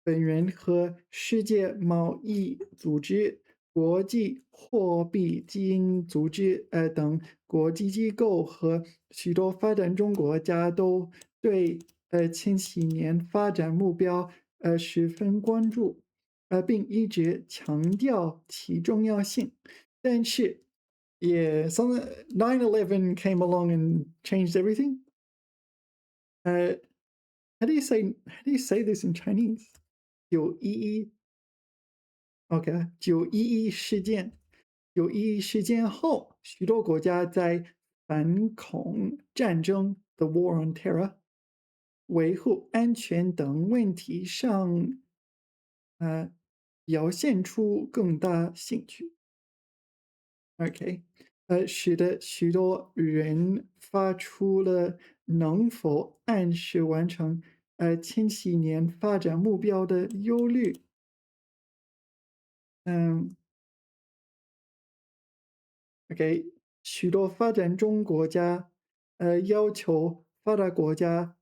本人和世界贸易组织、国际货币基金组织等国际机构和许多发展中国家都对千禧年发展目标十分关注，并一直强调其重要性。但是，yeah, 9/11 came along and changed everything. How do you say this in Chinese? 9/11 OK 9/11事件9/11事件后，许多国家在反恐战争 The War on Terror 维护安全等问题上表现出更大兴趣。OK 使得许多人发出了能否按时完成千禧年发展目标的忧虑。OK 许多发展中国家要求发达国家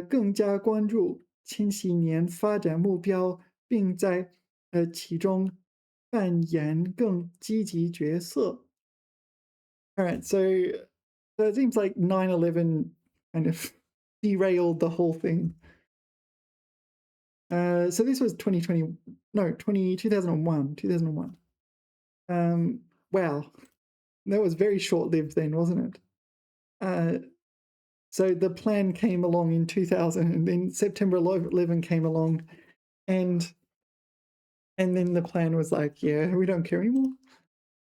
更加关注千禧年发展目标，并在其中扮演更积极角色. All right, so it seems like 9/11 kind of derailed the whole thing. So this was 2020, no, 2001. Wow, that was very short-lived then, wasn't it? So the plan came along in 2000, and then September 11 came along, and then the plan was like, yeah, we don't care anymore.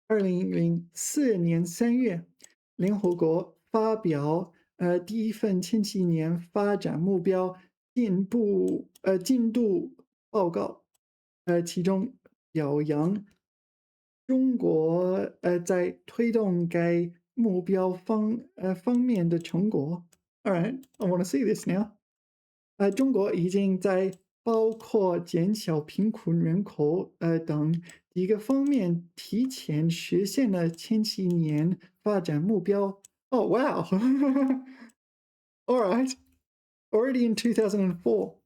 2004年3月，联合国发表第一份千禧年发展目标进度报告，其中表扬中国在推动该目标方面的成果。All right, I want to see this now. 中国已经在包括减小贫苦人口等几个方面提前实现了千禧年发展目标。Oh wow! All right, already in 2004.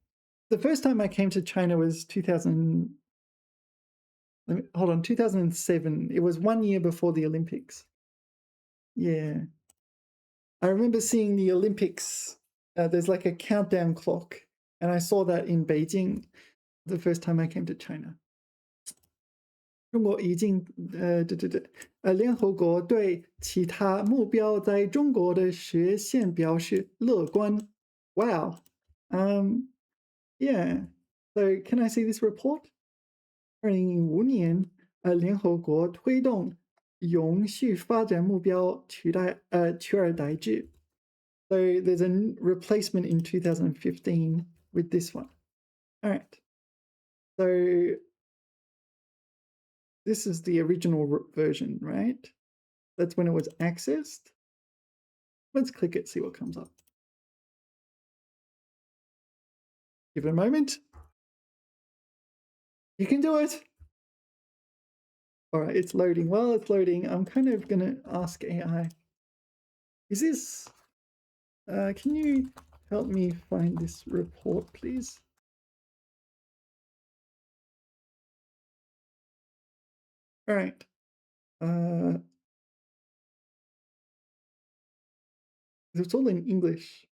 The first time I came to China was 2000. Hold on, 2007. It was 1 year before the Olympics. Yeah. I remember seeing the Olympics. There's like a countdown clock, and I saw that in Beijing the first time I came to China. 中国已经联合国对其他目标在中国的实现表示乐观. Wow. Yeah. So can I see this report? 2015年，联合国推动永续发展目标取而代之。So there's a replacement in 2015 with this one. All right. So this is the original version, right? That's when it was accessed. Let's click it, see what comes up. Give it a moment. You can do it. All right, it's loading. While it's loading, I'm kind of going to ask AI. Is this... can you help me find this report, please? All right. It's all in English.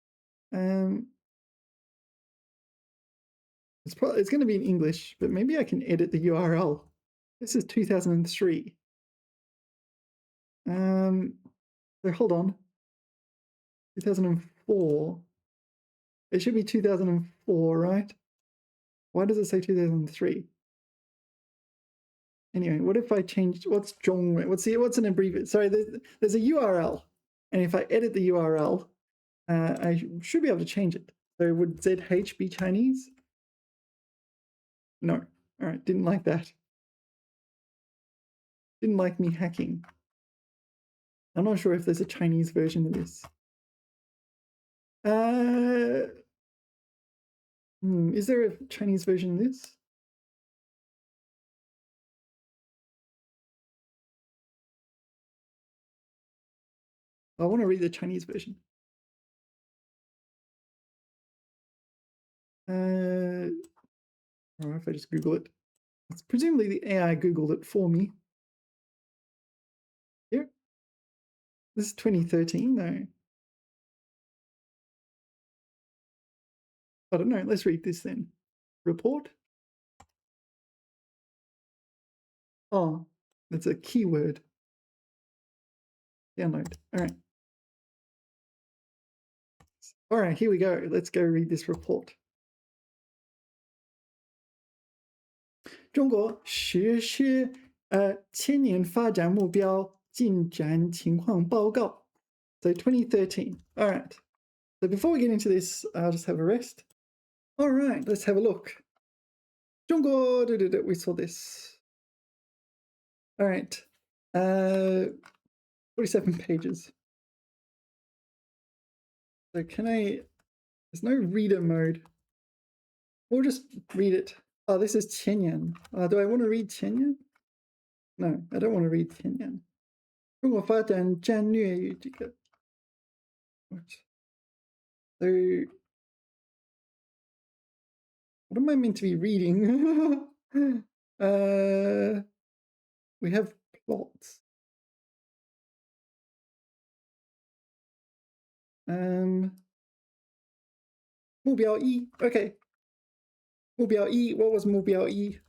It's going to be in English, but maybe I can edit the URL. This is 2003. So hold on. 2004. It should be 2004, right? Why does it say 2003? Anyway, what if I change, what's Zhongwei? What's an abbreviation? Sorry, there's a URL. And if I edit the URL, I should be able to change it. So would ZH be Chinese? No. All right, didn't like that. Didn't like me hacking. I'm not sure if there's a Chinese version of this. Is there a Chinese version of this? I want to read the Chinese version. Or if I just Google it. It's presumably the AI Googled it for me. Here. This is 2013, though. I don't know. Let's read this then. Report. Oh, that's a keyword. Download. All right. All right, here we go. Let's go read this report. 中国实施千年发展目标进展情况报告. So 2013. All right. So before we get into this, I'll just have a rest. All right, let's have a look. 中国, we saw this. All right. 47 pages. So there's no reader mode. We'll just read it. Oh, this is Chenyan. Do I want to read Chenyan? No, I don't want to read Chenyan. 中国发展战略与这个 So, what am I meant to be reading? We have plots. Um, 目标一, okay. 目标一, what was 目标一?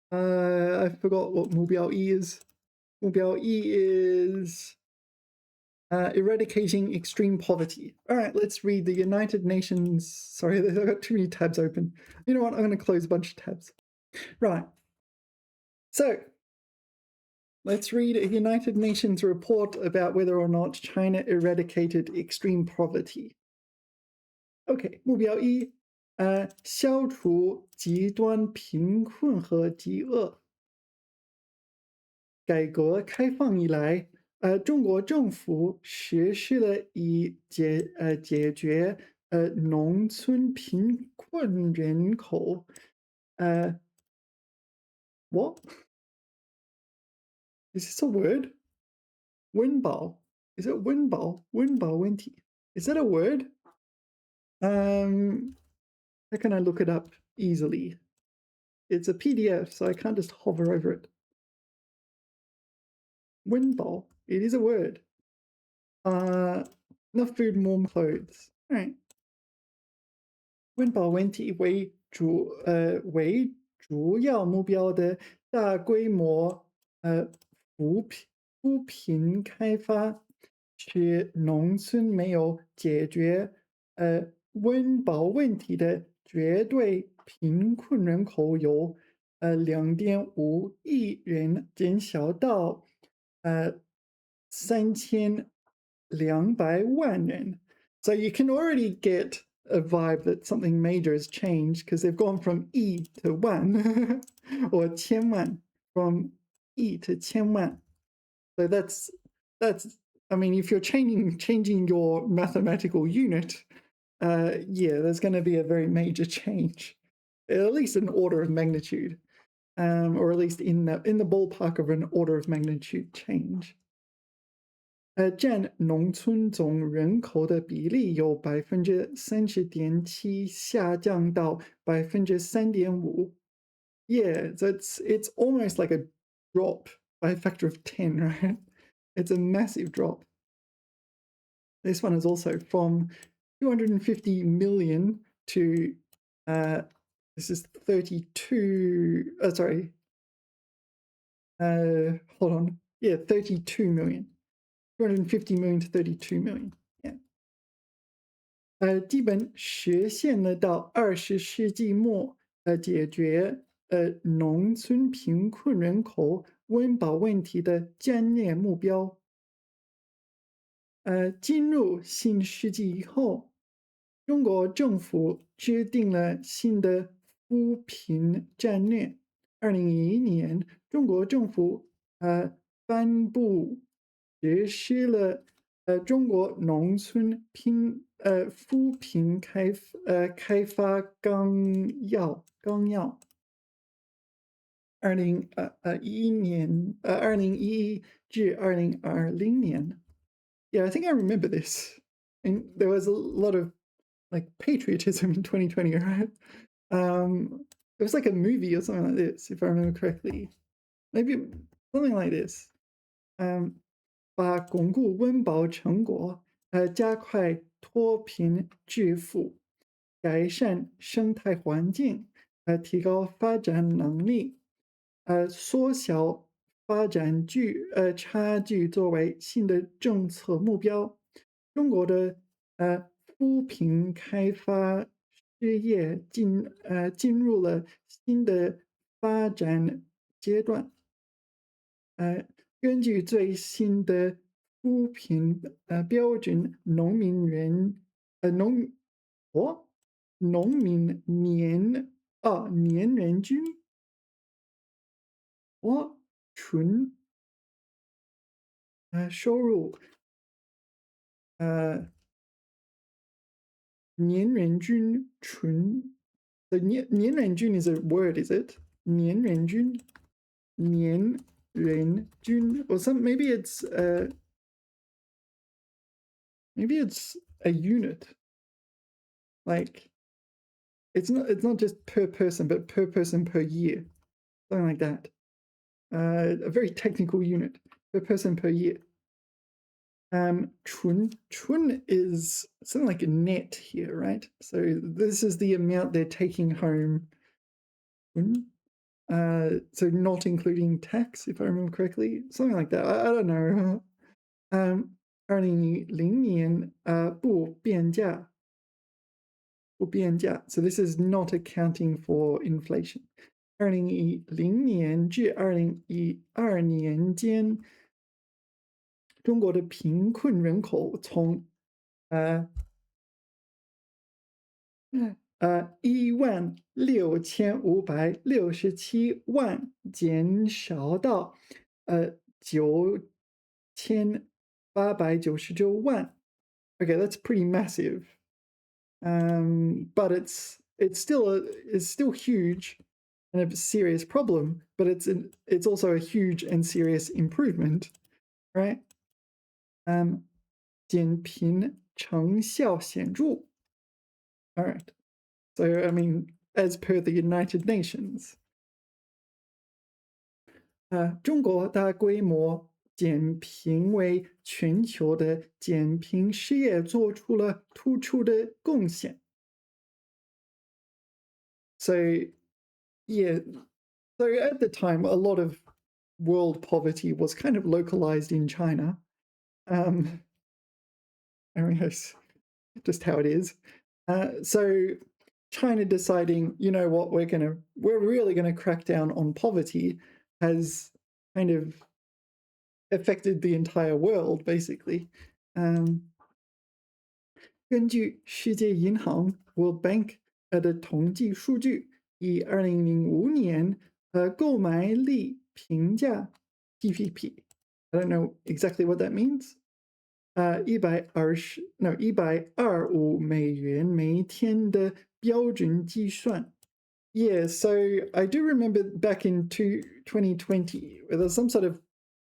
I forgot what 目标一 is. 目标一 is eradicating extreme poverty. All right, let's read the United Nations. Sorry, I've got too many tabs open. You know what? I'm going to close a bunch of tabs. Right. So let's read a United Nations report about whether or not China eradicated extreme poverty. Okay, 目标一，消除极端贫困和饥饿。改革开放以来，中国政府实施了以解决农村贫困人口what is this a word? 温饱 is it 温饱问题 is that a word? How can I look it up easily? It's a PDF, so I can't just hover over it. 温饱 it is a word. Enough food, warm clothes. All right. 温饱问题为主要目标的大规模扶贫开发，使农村没有解决温饱问题的绝对贫困人口由2.5亿人减小到3200万人。So you can already get a vibe that something major has changed because they've gone from E to 1 or 千万 from E to 千万. So that's I mean, if you're changing your mathematical unit, yeah, there's going to be a very major change, at least an order of magnitude, or at least in the ballpark of an order of magnitude change. 占农村总人口的比例由30.7%下降到3.5%。Yeah, it's almost like a drop by a factor of 10, right? It's a massive drop. This one is also from 250 million to this is 32. Sorry. Hold on. Yeah, 32 million. 250 million to 32 million. Yeah. 基本实现了到20世纪末解决农村贫困人口温饱问题的战略目标。进入新世纪以后，中国政府制定了新的扶贫战略。2011年，中国政府颁布实施了中国农村扶贫开发纲要。2011至2020年。Yeah, I think I remember this. And there was a lot of like patriotism in 2020, right? It was like a movie or something like this, if I remember correctly. Maybe something like this. 把巩固温饱成果，加快脱贫致富，改善生态环境，提高发展能力，缩小发展差距作为新的政策目标。中国的扶贫开发事业进入了新的发展阶段。根据最新的扶贫标准，农民年人均纯收入年人均纯the 年人均 is a word, is it? 年人均or some maybe it's a unit. Like it's not just per person, but per person per year, something like that. a very technical unit per person per year. Chun is something like a net here, right? So this is the amount they're taking home. So not including tax, if I remember correctly, something like that. I don't know. 2010年不变价. So this is not accounting for inflation. 2010年至2012年间，中国的贫困人口从16567万减少到9899万. Okay, that's pretty massive. But it's still huge and a serious problem, but it's also a huge and serious improvement, right? 减贫成效显著. All right. So, I mean, as per the United Nations, 中国大规模减贫为全球的减贫事业做出了突出的贡献. So, yeah, so at the time, a lot of world poverty was kind of localized in China. I mean, that's just how it is. So China deciding, you know what, we're really gonna crack down on poverty has kind of affected the entire world, basically. 根据世界银行 World Bank 的统计数据，以2005年购买力评价 PPP. I don't know exactly what that means. 125美元每天的标准计算. Yeah, so I do remember back in 2020, where there's some sort of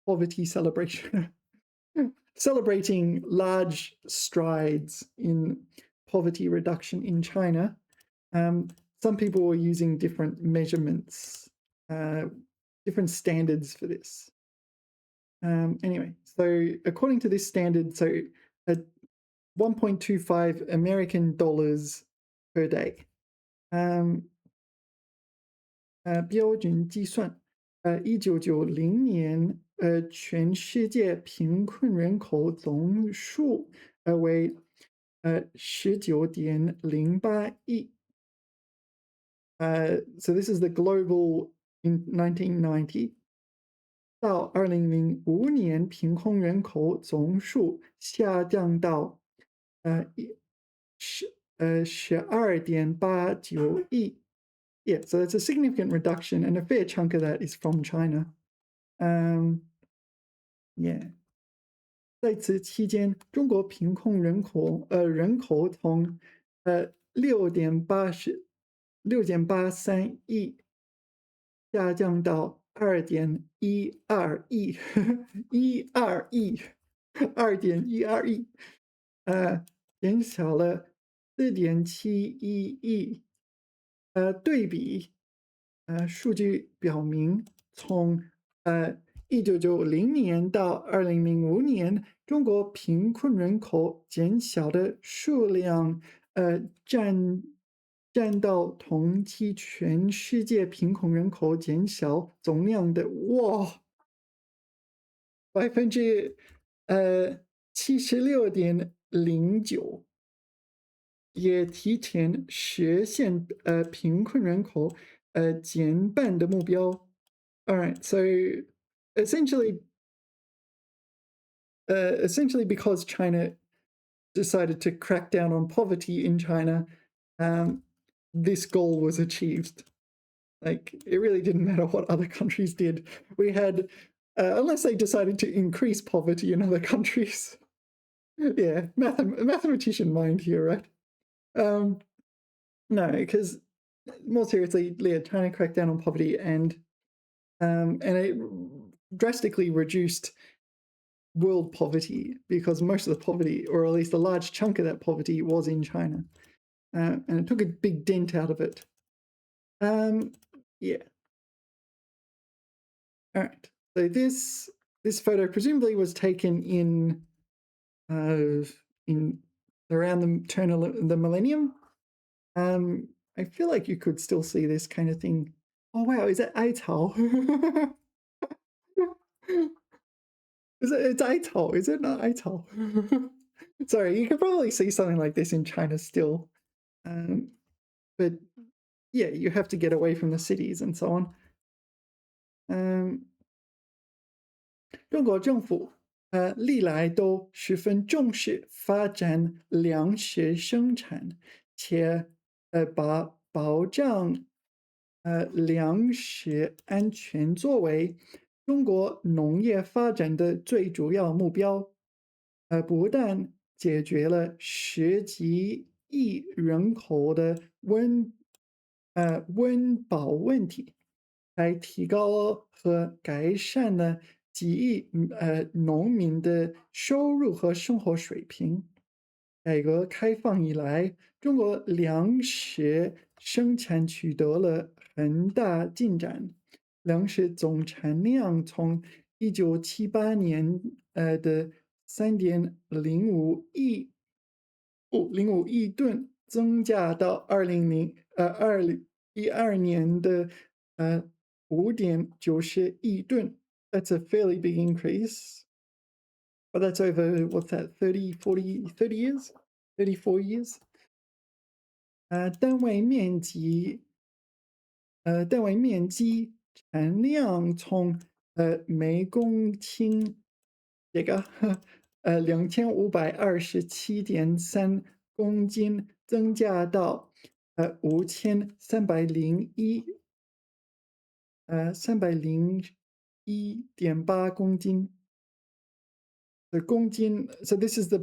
poverty celebration, celebrating large strides in poverty reduction in China. Some people were using different measurements, different standards for this. Anyway, so according to this standard, so 1.25 American dollars per day. 标准计算，1990年全世界贫困人口总数为19.08亿。So this is the global in 1990. 到2005年，贫困人口总数下降到12.89亿。Yeah, so it's a significant reduction, and a fair chunk of that is from China. Yeah. 在此期间，中国贫困人口从6.83亿下降到2.12亿，2.12亿，减少了4.71亿。对比，数据表明，从1990年到2005年，中国贫困人口减小的数量，占到同期全世界贫困人口减小总量的76.09%，也提前实现贫困人口减半的目标。All right, so essentially, because China decided to crack down on poverty in China, this goal was achieved. Like, it really didn't matter what other countries did. We had, unless they decided to increase poverty in other countries. Yeah, mathematician mind here, right? No, because more seriously, China cracked down on poverty, and it drastically reduced world poverty, because most of the poverty, or at least a large chunk of that poverty, was in China, and it took a big dent out of it. Yeah. All right. So this photo presumably was taken in around the turn of the millennium. I feel like you could still see this kind of thing. Oh wow, is that Aitao? It's Aitao, is it not Aitao? Sorry, you can probably see something like this in China still. But yeah, you have to get away from the cities and so on. 中国政府历来都十分重视发展粮食生产，且把保障粮食安全作为中国农业发展的最主要目标。不但解决了10几亿人口的温饱问题，还提高和改善了几亿农民的收入和生活水平。改革开放以来，中国粮食生产取得了很大进展，粮食总产量从1978年的3.05亿吨增加到2012年的5.90亿吨。That's a fairly big increase. But that's over, what's that, 30 years? 34 years? 单位面积产量从每公顷这个2527.3公斤增加到301.8公斤。The 公斤 so this is the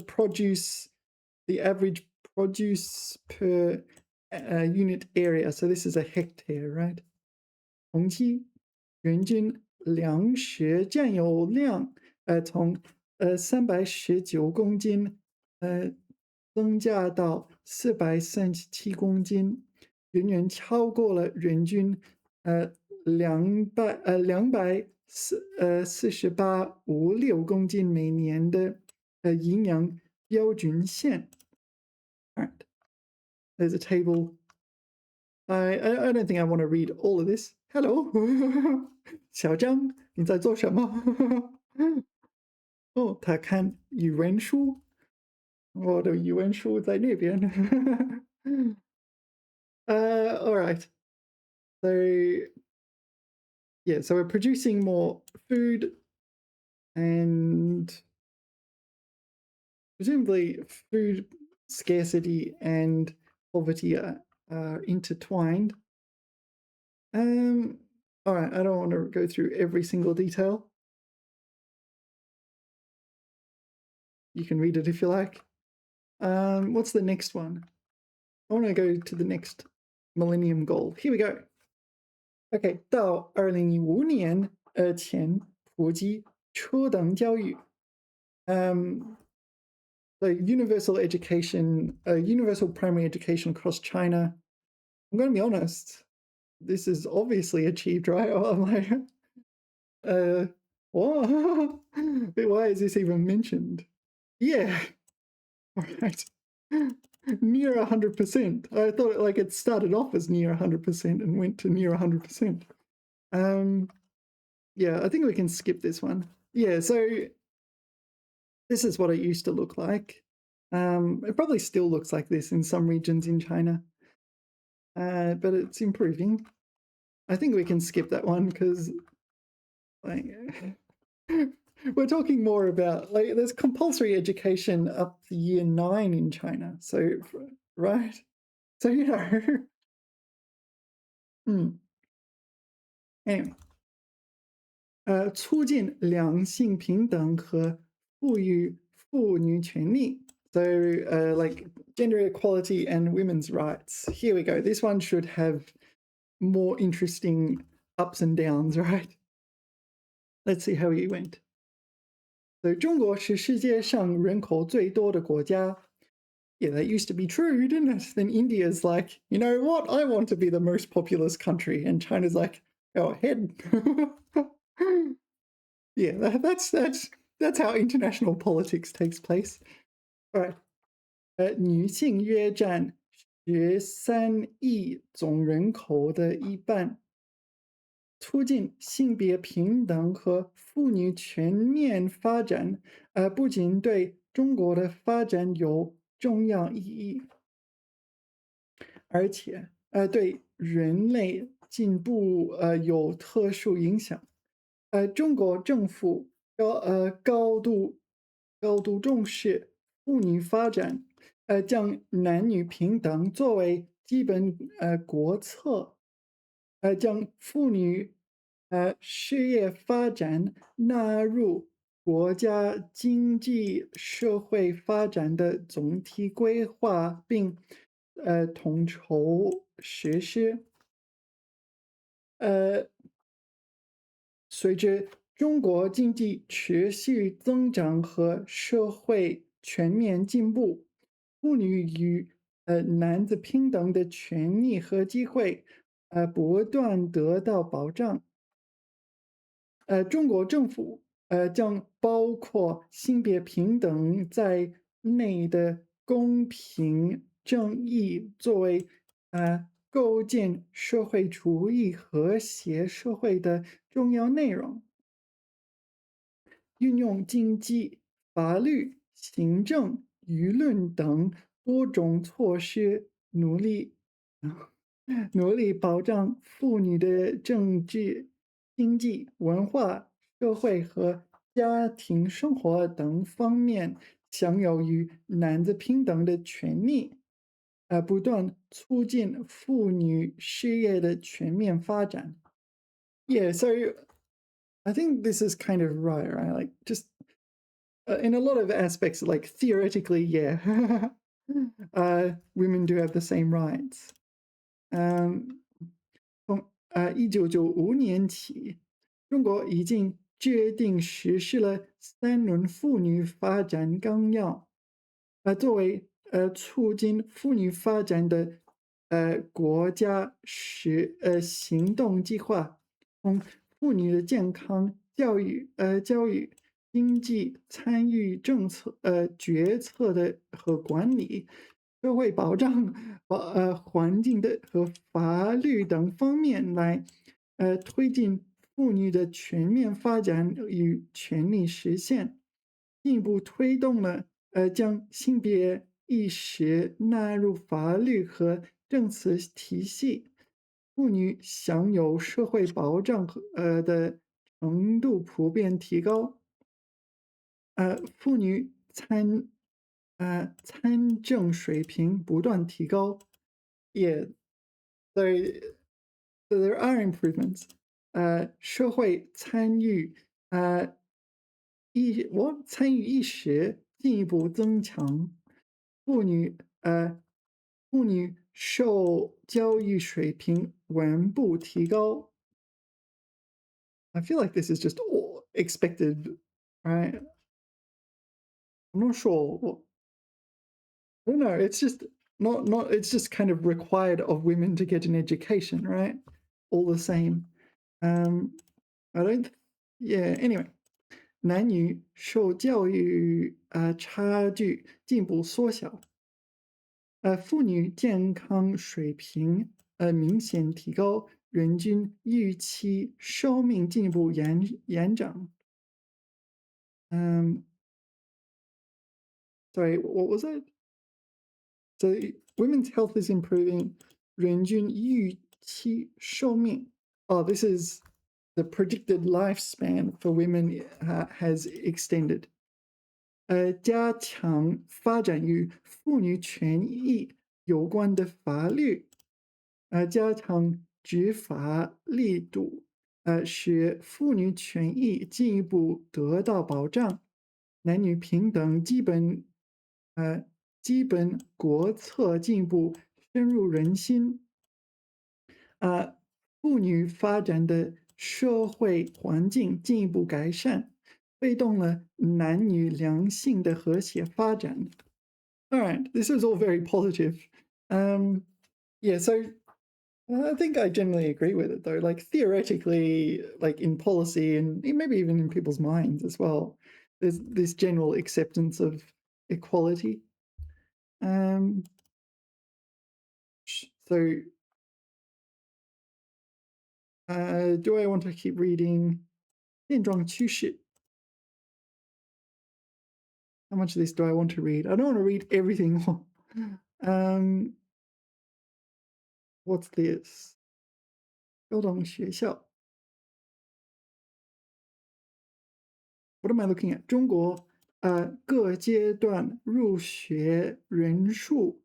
average produce per unit area. So this is a hectare, right? 同期人均粮食占有量从319公斤增加到437公斤，远远超过了人均248.56公斤每年的营养标准线。All right, there's a table. I don't think I want to read all of this. Hello, 小张，你在做什么？哦，他看语文书，我的语文书在那边。All right. So yeah, so we're producing more food and presumably food scarcity and poverty are intertwined. All right, I don't want to go through every single detail. You can read it if you like. What's the next one? I want to go to the next millennium goal. Here we go. Okay, 到2015年前普及初等教育。So universal education, universal primary education across China. I'm going to be honest, this is obviously achieved, right? I'm like, what? Why is this even mentioned? Yeah, all right. Near 100%. I thought it started off as near 100% and went to near 100%. Yeah, I think we can skip this one. Yeah, so this is what it used to look like. It probably still looks like this in some regions in China, but it's improving. I think we can skip that one because we're talking more about there's compulsory education up to year 9 in China. So, right? So, Anyway, 促进两性平等和赋予妇女权利. So, like gender equality and women's rights. Here we go. This one should have more interesting ups and downs, right? Let's see how he went. So, 中国是世界上人口最多的国家. Yeah, that used to be true, didn't it? Then India's like, you know what? I want to be the most populous country. And China's like, go ahead. Yeah, that's how international politics takes place. All right. 女性约占13亿总人口的一半，促进性别平等和妇女全面发展，不仅对中国的发展有重要意义，而且对人类进步有特殊影响。中国政府高度重视妇女发展，将男女平等作为基本国策，将妇女事业发展纳入国家经济社会发展的总体规划，并统筹实施。呃，随着中国经济持续增长和社会全面进步，妇女与男子平等的权利和机会不断得到保障。中国政府将包括性别平等在内的公平正义作为构建社会主义和谐社会的重要内容，运用经济、法律、行政、舆论等多种措施，努力保障妇女的政治、经济、文化、社会和家庭生活等方面享有与男子平等的权利，不断促进妇女事业的全面发展。Yeah, so I think this is kind of right? Like just in a lot of aspects, like theoretically, yeah, women do have the same rights. 从1995年起，中国已经制定实施了3轮妇女发展纲要，作为促进妇女发展的国家行动计划，从妇女的健康、教育、经济参与政策决策的和管理、社会保障、环境的和法律等方面来推进妇女的全面发展与权利实现，进一步推动了将性别意识纳入法律和政策体系，妇女享有社会保障的程度普遍提高，妇女参政水平不断提高，也 there are improvements，社会参与意识进一步增强，妇女受教育水平稳步提高。I feel like this is just all expected, right? I'm not sure. I don't know. It's just not. It's just kind of required of women to get an education, right? All the same. I don't. Yeah. Anyway, 男女受教育差距进步缩小，妇女健康水平明显提高，人均预期寿命进一步延长。Sorry, what was it? So women's health is improving. 人均预期寿命. Oh, this is the predicted lifespan for women has extended. 加强发展与妇女权益有关的法律，加强执法力度，使妇女权益进一步得到保障，男女平等基本国策进一步深入人心，妇女发展的社会环境进一步改善，推动了男女两性的和谐发展。All right, this is all very positive. Yeah, so I think I generally agree with it, though. Like, theoretically, like in policy and maybe even in people's minds as well, there's this general acceptance of equality. Um, so, do I want to keep reading 变装趋势? How much of this do I want to read? I don't want to read everything. What's this? 高等学校. What am I looking at? 中国各阶段入学人数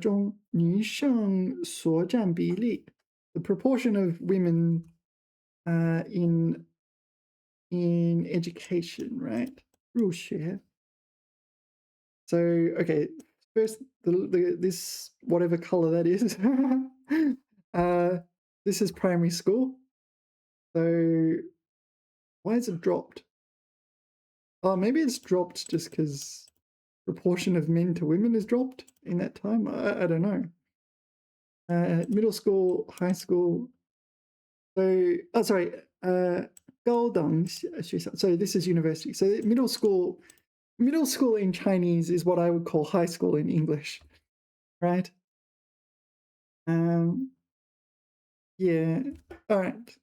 中女生所占比例 the proportion of women in education, right? 入学. So, okay, first, this, whatever color that is, this is primary school. So, why is it dropped? Oh, maybe it's dropped just because proportion of men to women is dropped in that time. I don't know. Middle school, high school. So, oh, sorry, 高等学校. So this is university. So middle school in Chinese is what I would call high school in English, right? Yeah. All right.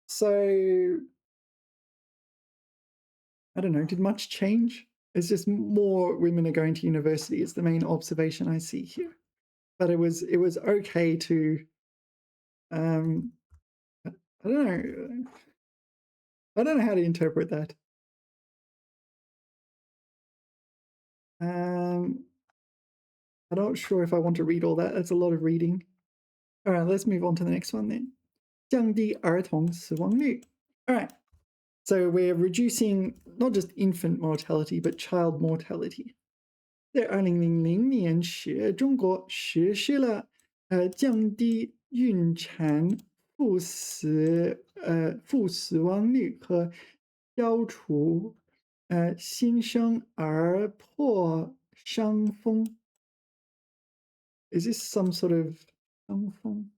So I don't know. Did much change? It's just more women are going to university. Is the main observation I see here. But it was okay to I don't know. I don't know how to interpret that. I'm not sure if I want to read all that. That's a lot of reading. All right, let's move on to the next one then. 降低儿童死亡率. All right, so we're reducing not just infant mortality, but child mortality. 在2000年时，中国实施了降低孕产妇死亡率和消除新生儿破伤风. Is this some sort of 伤风?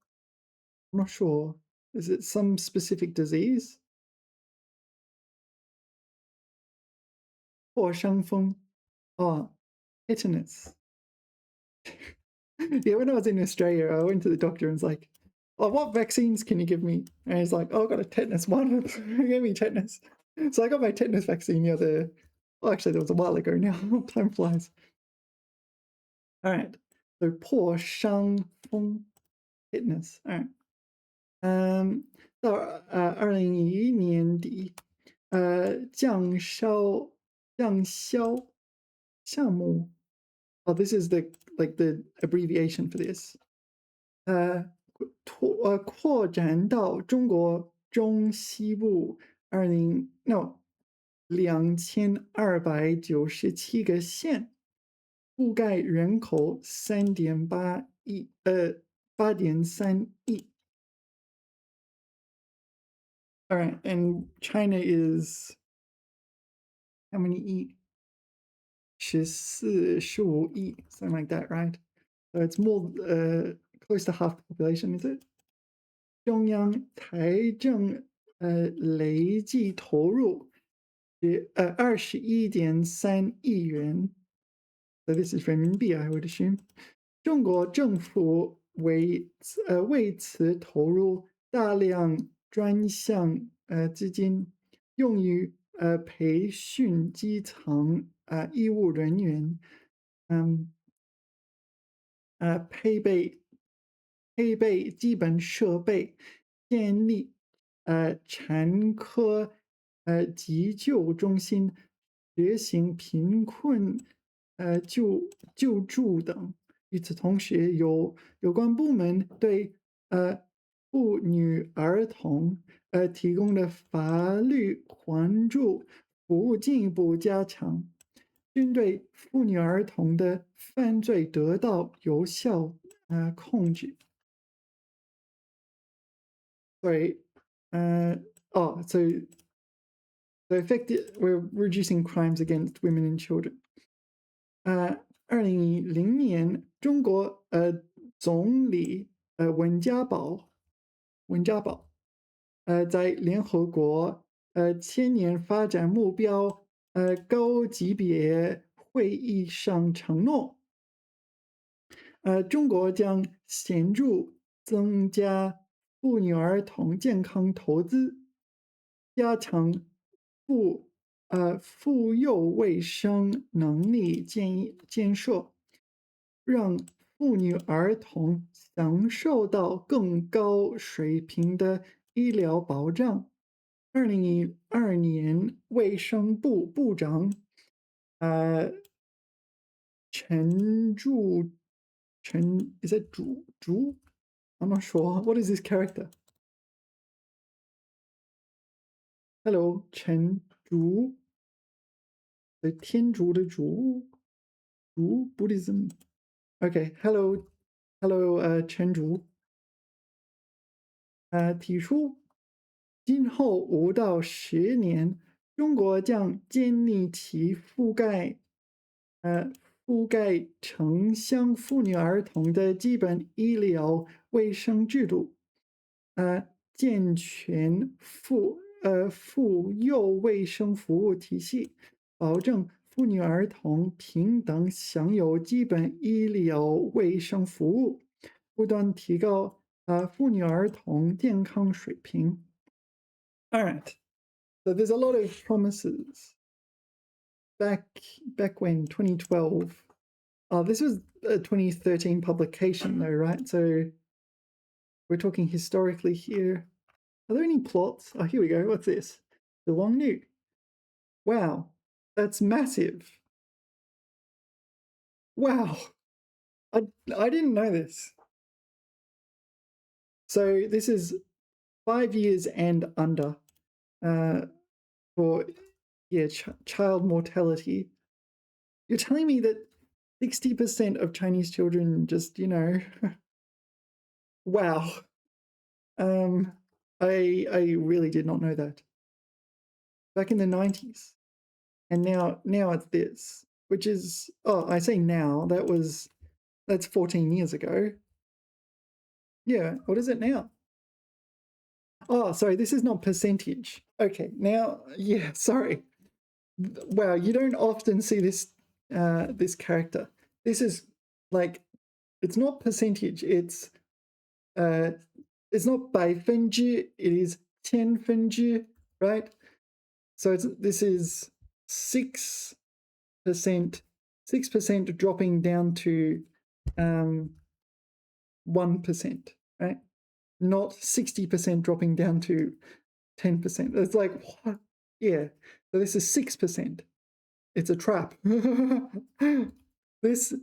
I'm not sure. Is it some specific disease? 破伤风. Oh, tetanus. Yeah, when I was in Australia, I went to the doctor and was like, "Oh, what vaccines can you give me?" And he's like, "Oh, I got a tetanus one." He gave me tetanus. So I got my tetanus vaccine the other, well, actually, that was a while ago now. Time flies. All right. So 破伤风 tetanus. All right. 到2011年底，降消项目. Oh, this is the abbreviation for this. 扩展到中国中西部2297个县，覆盖人口8.3亿. All right, and China is how many 亿? 15亿, something like that, right? So it's more close to half the population, is it? 中央财政累计投入21.3亿元. So this is 人民币, I would assume. 中国政府为此投入大量专项资金，用于培训基层医务人员，配备基本设备，建立产科急救中心，实行贫困救助等。与此同时，有关部门对妇女儿童提供的法律援助服务进一步加强，针对妇女儿童的犯罪得到有效控制。Sorry. So we're reducing crimes against women and children. 2010年，中国总理文家宝在联合国千年发展目标高级别会议上承诺，中国将显著增加妇女儿童健康投资，加强妇幼卫生能力建设，让妇女儿童享受到更高水平的医疗保障。2012年，卫生部部长is it 竹 I'm not sure. What is this character? Hello, 陈竹，天竺的竹，Buddhism. Okay, hello, 陈竹，提出今后5到10年，中国将建立起覆盖城乡妇女儿童的基本医疗卫生制度，健全妇幼卫生服务体系，保证妇女儿童平等享有基本医疗卫生服务，不断提高妇女儿童健康水平。All right, so there's a lot of promises. Back when 2012. Oh, this was a 2013 publication though, right? So we're talking historically here. Are there any plots? Oh, here we go. What's this? The Long New. Wow, that's massive. Wow, I didn't know this. So this is 5 years and under for child mortality. You're telling me that 60% of Chinese children just, wow. I really did not know that. Back in the 90s. And now it's this, which is, I say now, that's 14 years ago. Yeah, what is it now? Oh, sorry, this is not percentage. Okay, now, yeah, sorry. Wow, you don't often see this character. This is like, it's not percentage, it's not 百分之, it is 千分之, right? So this is 6%, 6% dropping down to 1%, right? Not 60% dropping down to 10%. It's like, what? Yeah. So this is 6%. It's a trap. This,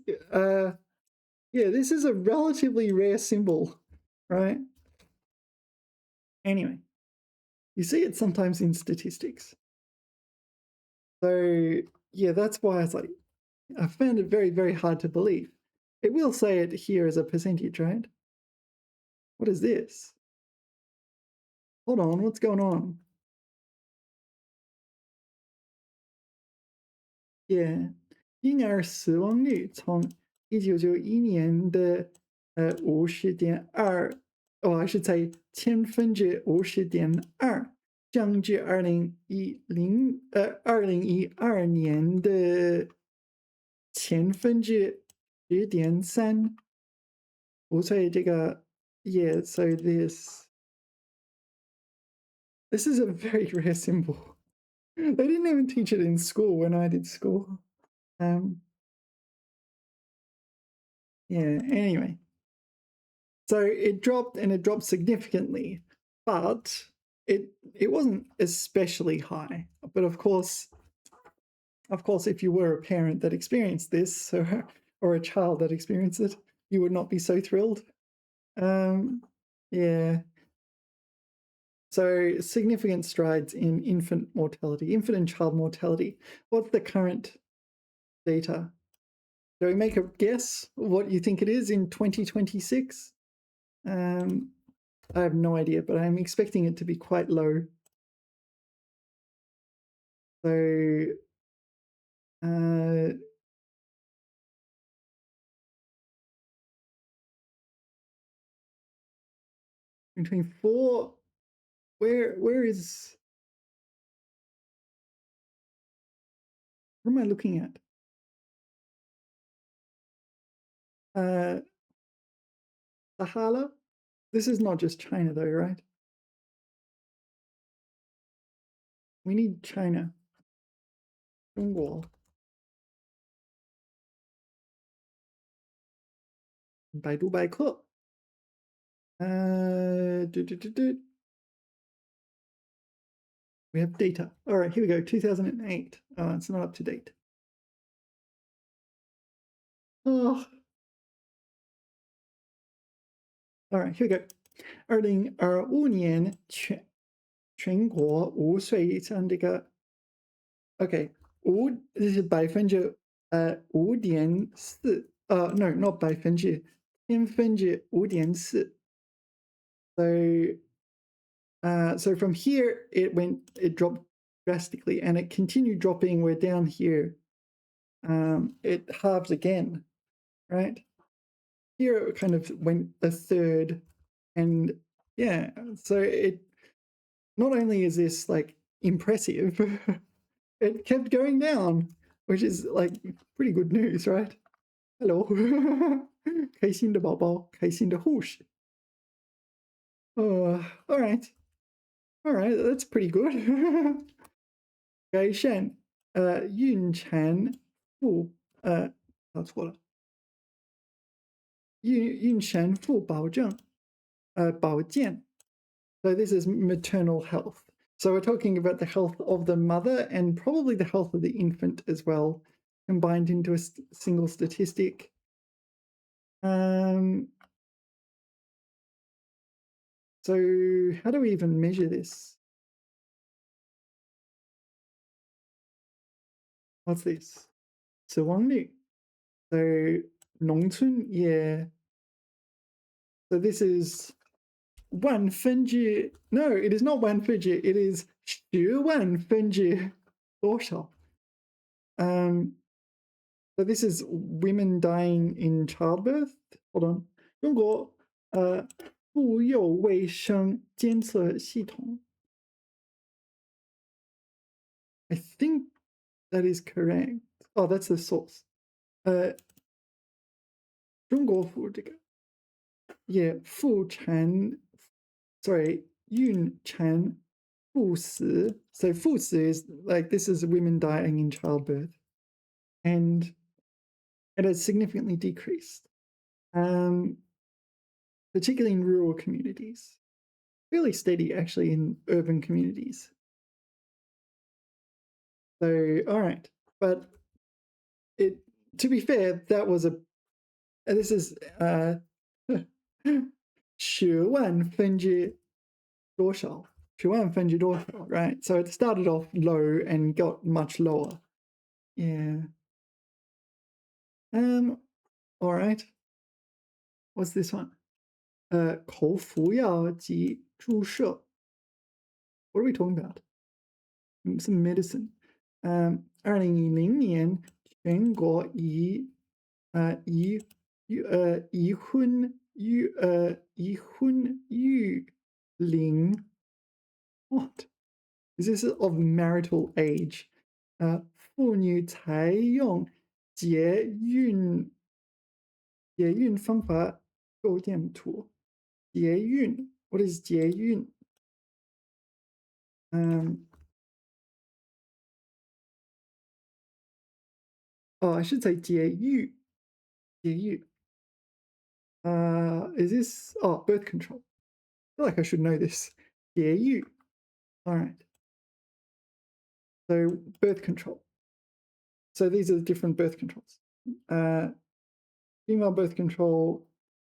this is a relatively rare symbol, right? Anyway, you see it sometimes in statistics. So, yeah, that's why it's like, I found it very, very hard to believe. It will say it here as a percentage, right? What is this? Hold on, what's going on? Yeah, 婴儿死亡率从1991年的50.2，还是在50.2%，降至2012年的10.3%。所以这个 yeah, so this is a very rare symbol. They didn't even teach it in school when I did school. Yeah, anyway. So it dropped, and it dropped significantly, but it wasn't especially high. But of course, if you were a parent that experienced this, or a child that experienced it, you would not be so thrilled. Yeah. So significant strides in infant and child mortality. What's the current data? Do we make a guess what you think it is in 2026? I have no idea, but I'm expecting it to be quite low. So, between 4. Where is? What am I looking at? Sahara? This is not just China though, right? We need China. 中国。百度百科。We have data. All right, here we go. 2008. It's not up to date. Oh. All right, here we go. 2025年全国5岁以上这个 OK 这是5.4 no not 5%千分之5.4 so from here it dropped drastically and it continued dropping. We're down here. It halves again, right? Here it kind of went a third, and yeah, so it not only is this like impressive, it kept going down, which is like pretty good news, right? Hello. 开心的宝宝，开心的护士。all right, that's pretty good. 改善孕产妇搞错了，孕产妇保健。So this is maternal health. So we're talking about the health of the mother and probably the health of the infant as well, combined into a single statistic. So how do we even measure this? What's this? 死亡率. So 农村也. So this is 1分之 no, it is not 1分之 it is 10万分之多少? So this is women dying in childbirth. Hold on. 中国妇幼卫生监测系统. I think that is correct. Oh, that's the source. 中国妇这个 yeah, 妇产 sorry, 孕产妇死. So 妇死 is like this is women dying in childbirth. And it has significantly decreased. Particularly in rural communities. Fairly steady actually in urban communities. So, all right. But to be fair, that was this is 10万分之多少? 10万分之多少, right? So it started off low and got much lower. Yeah. All right. What's this one? 口服药及注射. What are we talking about? Some medicine. 2010年全国已婚育龄 what? Is this of marital age? 妇女采用节孕方法构建图. 节孕 what is 节孕? Oh, I should say 节育. 节育. Is this birth control? I feel like I should know this. 节育. All right. So birth control. So these are the different birth controls. Female birth control,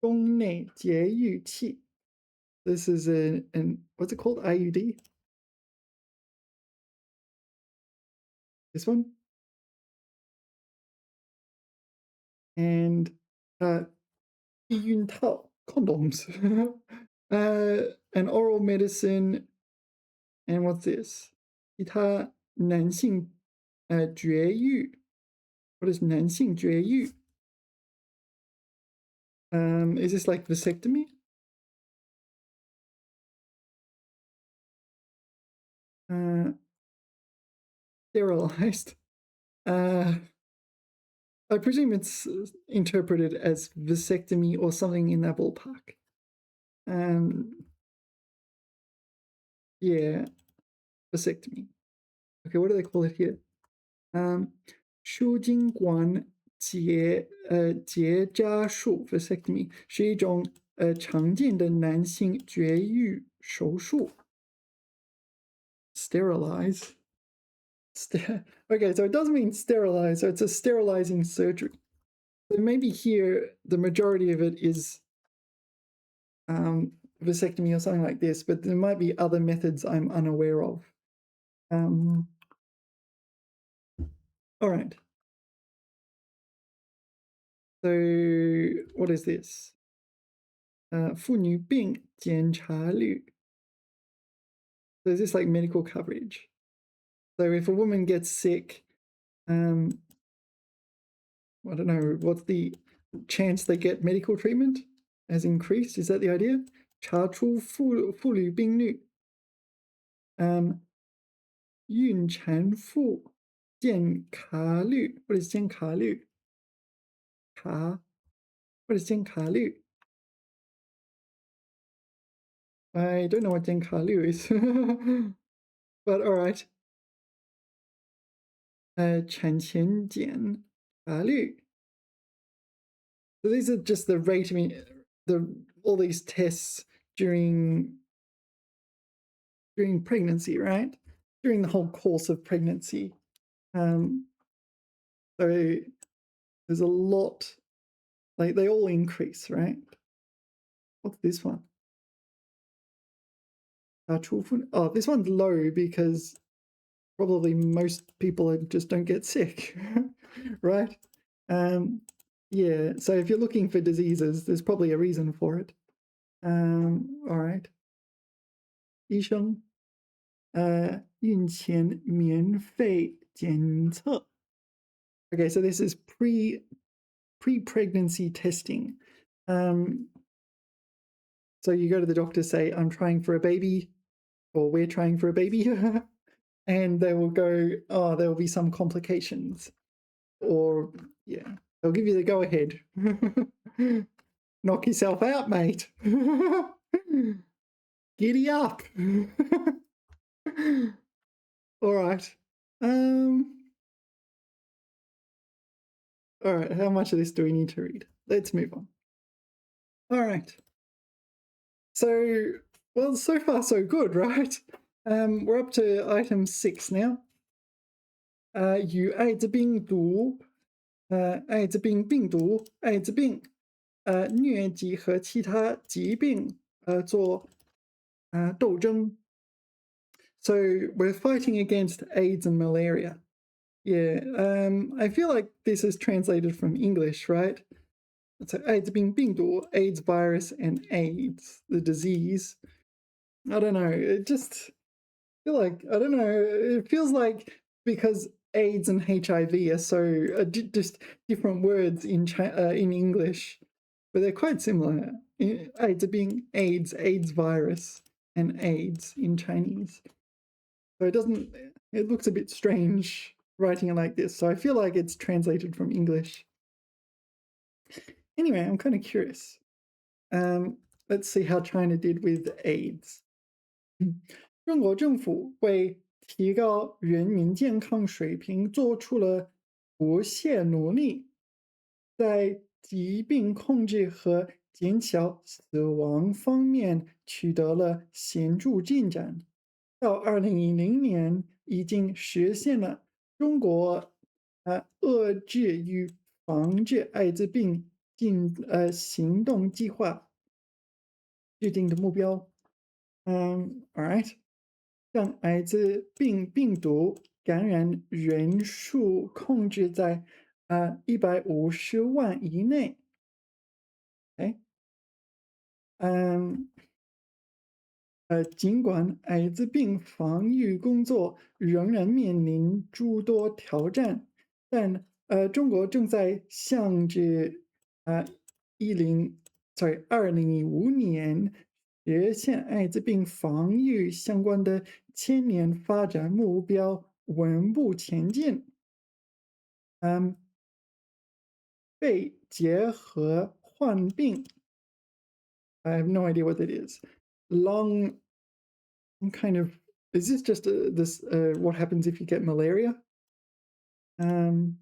宫内节育器. This is an what's it called? IUD? This one? And 避孕套 condoms. An oral medicine. And what's this? 其他男性绝育. What is 男性绝育? Is this like vasectomy? sterilized. I presume it's interpreted as vasectomy or something in that ballpark. Yeah, vasectomy. Okay, what do they call it here? 输精管结扎术 vasectomy 是一种常见的男性绝育手术。Sterilize. Okay, so it doesn't mean sterilize, so it's a sterilizing surgery. So maybe here the majority of it is vasectomy or something like this, but there might be other methods I'm unaware of. All right. So what is this? 妇女病检查率. So is this like medical coverage? So if a woman gets sick, I don't know, what's the chance they get medical treatment has increased? Is that the idea? 查出妇女病率. 孕产妇健卡率. What is 健卡率? What is 健卡率? I don't know what 健卡率 is. But all right. 产前检查率. So these are just the rate, I mean, all these tests during pregnancy, right? During the whole course of pregnancy. So there's a lot, like they all increase, right? What's this one? Oh, this one's low because probably most people just don't get sick, right? Yeah, so if you're looking for diseases, there's probably a reason for it. All right. 医生，孕前免费检测. Okay, so this is pre-pregnancy testing. So you go to the doctor, say, I'm trying for a baby, or we're trying for a baby, and they will go, oh, there will be some complications. Or, yeah, they'll give you the go-ahead. Knock yourself out, mate. Giddy up. All right. All right, how much of this do we need to read? Let's move on. All right. So, well, so far so good, right? We're up to item 6 now. 与艾滋病毒、艾滋病病毒、艾滋病、疟疾和其他疾病做斗争. So we're fighting against AIDS and malaria. Yeah, I feel like this is translated from English, right? So AIDS 病毒, AIDS virus, and AIDS, the disease. I don't know. It just feel like, I don't know. It feels like because AIDS and HIV are so just different words in English, but they're quite similar. AIDS being AIDS, AIDS virus, and AIDS in Chinese. So it looks a bit strange writing it like this. So I feel like it's translated from English. Anyway, I'm kind of curious. Let's see how China did with AIDS. 中国政府为提高人民健康水平做出了不懈努力，在疾病控制和减少死亡方面取得了显著进展。到2010年，已经实现了中国遏制与防治艾滋病行动计划制定的目标。All right. 让艾滋病病毒感染人数控制在150万以内。尽管艾滋病防御工作仍然面临诸多挑战，但中国正在向着2015年实现艾滋病防御相关的千年发展目标稳步前进。嗯，被结核患病 I have no idea what that is. Long, kind of. Is this just this? What happens if you get malaria? Um,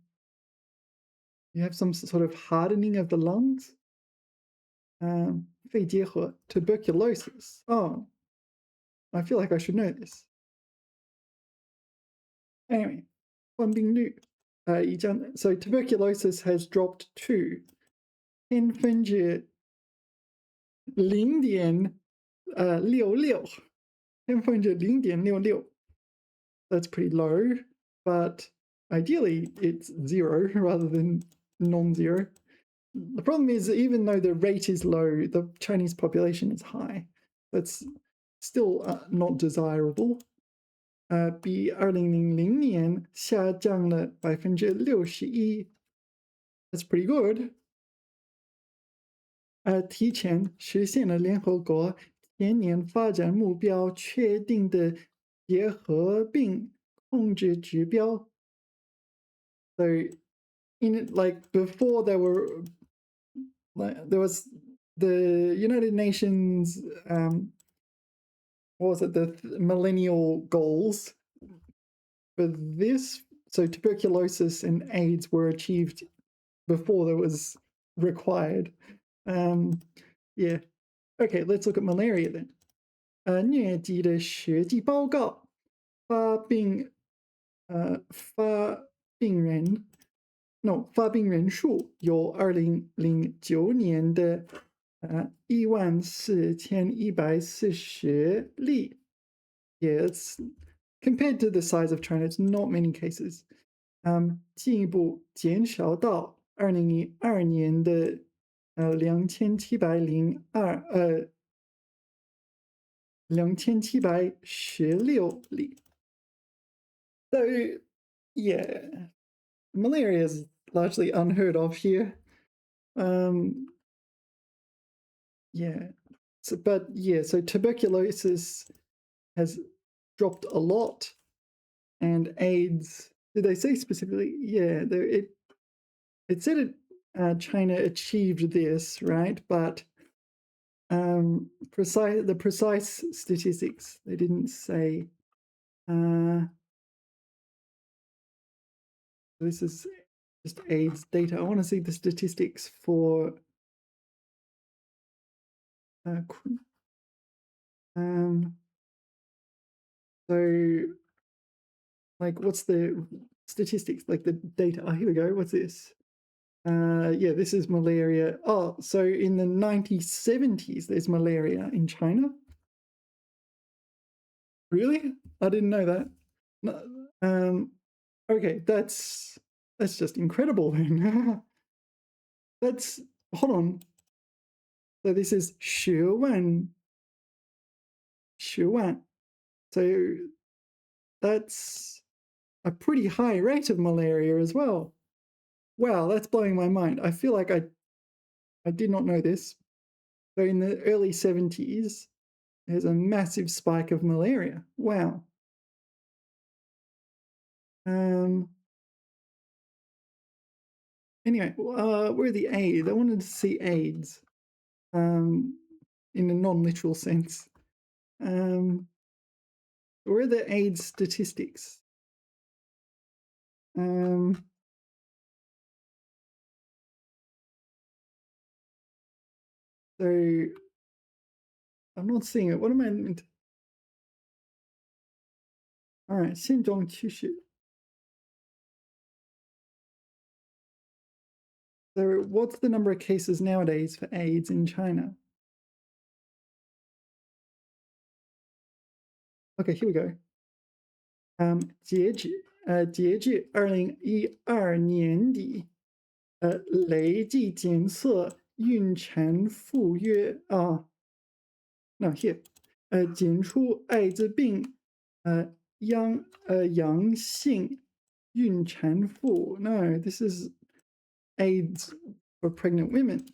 you have some sort of hardening of the lungs. 肺结核 tuberculosis. Oh, I feel like I should know this. Anyway, 患病率已经 so tuberculosis has dropped to 千分之0.66，千分之0.66。That's pretty low, but ideally it's 0 rather than non-zero. The problem is, even though the rate is low, the Chinese population is high. That's still not desirable. 比2000年下降了61%。That's pretty good. 提前实现了联合国千年发展目标确定的结核病控制指标。So, before there was the United Nations, what was it, the millennial goals for this? So tuberculosis and AIDS were achieved before there was required. Yeah. Okay, let's look at malaria then. 疟疾的实际报告，发病人发病人数有2009年的14140例。Yeah, it's compared to the size of China, it's not many cases. 进一步减少到2012年的2716例。So, yeah, malaria is largely unheard of here. Yeah, so tuberculosis has dropped a lot, and AIDS. Did they say specifically? Yeah, it said China achieved this, right? But the precise statistics they didn't say. This is just AIDS data. I want to see the statistics for so what's the statistics, like the data? Oh, here we go. What's this? Yeah, this is malaria. Oh, so in the 1970s, there's malaria in China. Really? I didn't know that. No, okay, that's just incredible then. That's hold on. So this is 10万. So that's a pretty high rate of malaria as well. Wow, that's blowing my mind. I feel like I did not know this. So in the early 70s, there's a massive spike of malaria. Wow. Anyway, where are the AIDS? I wanted to see AIDS in a non-literal sense. Where are the AIDS statistics? So I'm not seeing it. What am I meant to... All right, 现状趋势. So what's the number of cases nowadays for AIDS in China? Okay, here we go. 截至2012年底，累计检测孕产妇约no here，检出艾滋病阳性孕产妇。No, this is AIDS for pregnant women.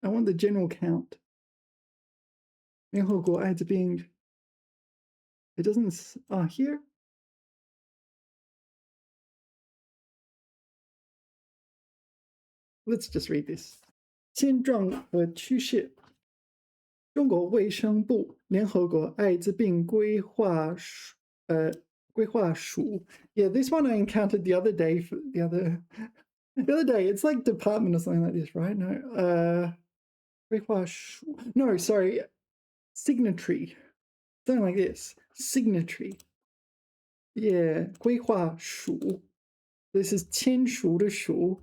I want the general count. 联合国艾滋病 it doesn't here. Let's just read this. 现状和趋势。中国卫生部联合国艾滋病规划署 Yeah, this one I encountered the other day. The other day, it's like department or something like this, right? No, 规划署 No, sorry, signatory. Something like this. Signatory. Yeah, 规划署 This is 签署的署。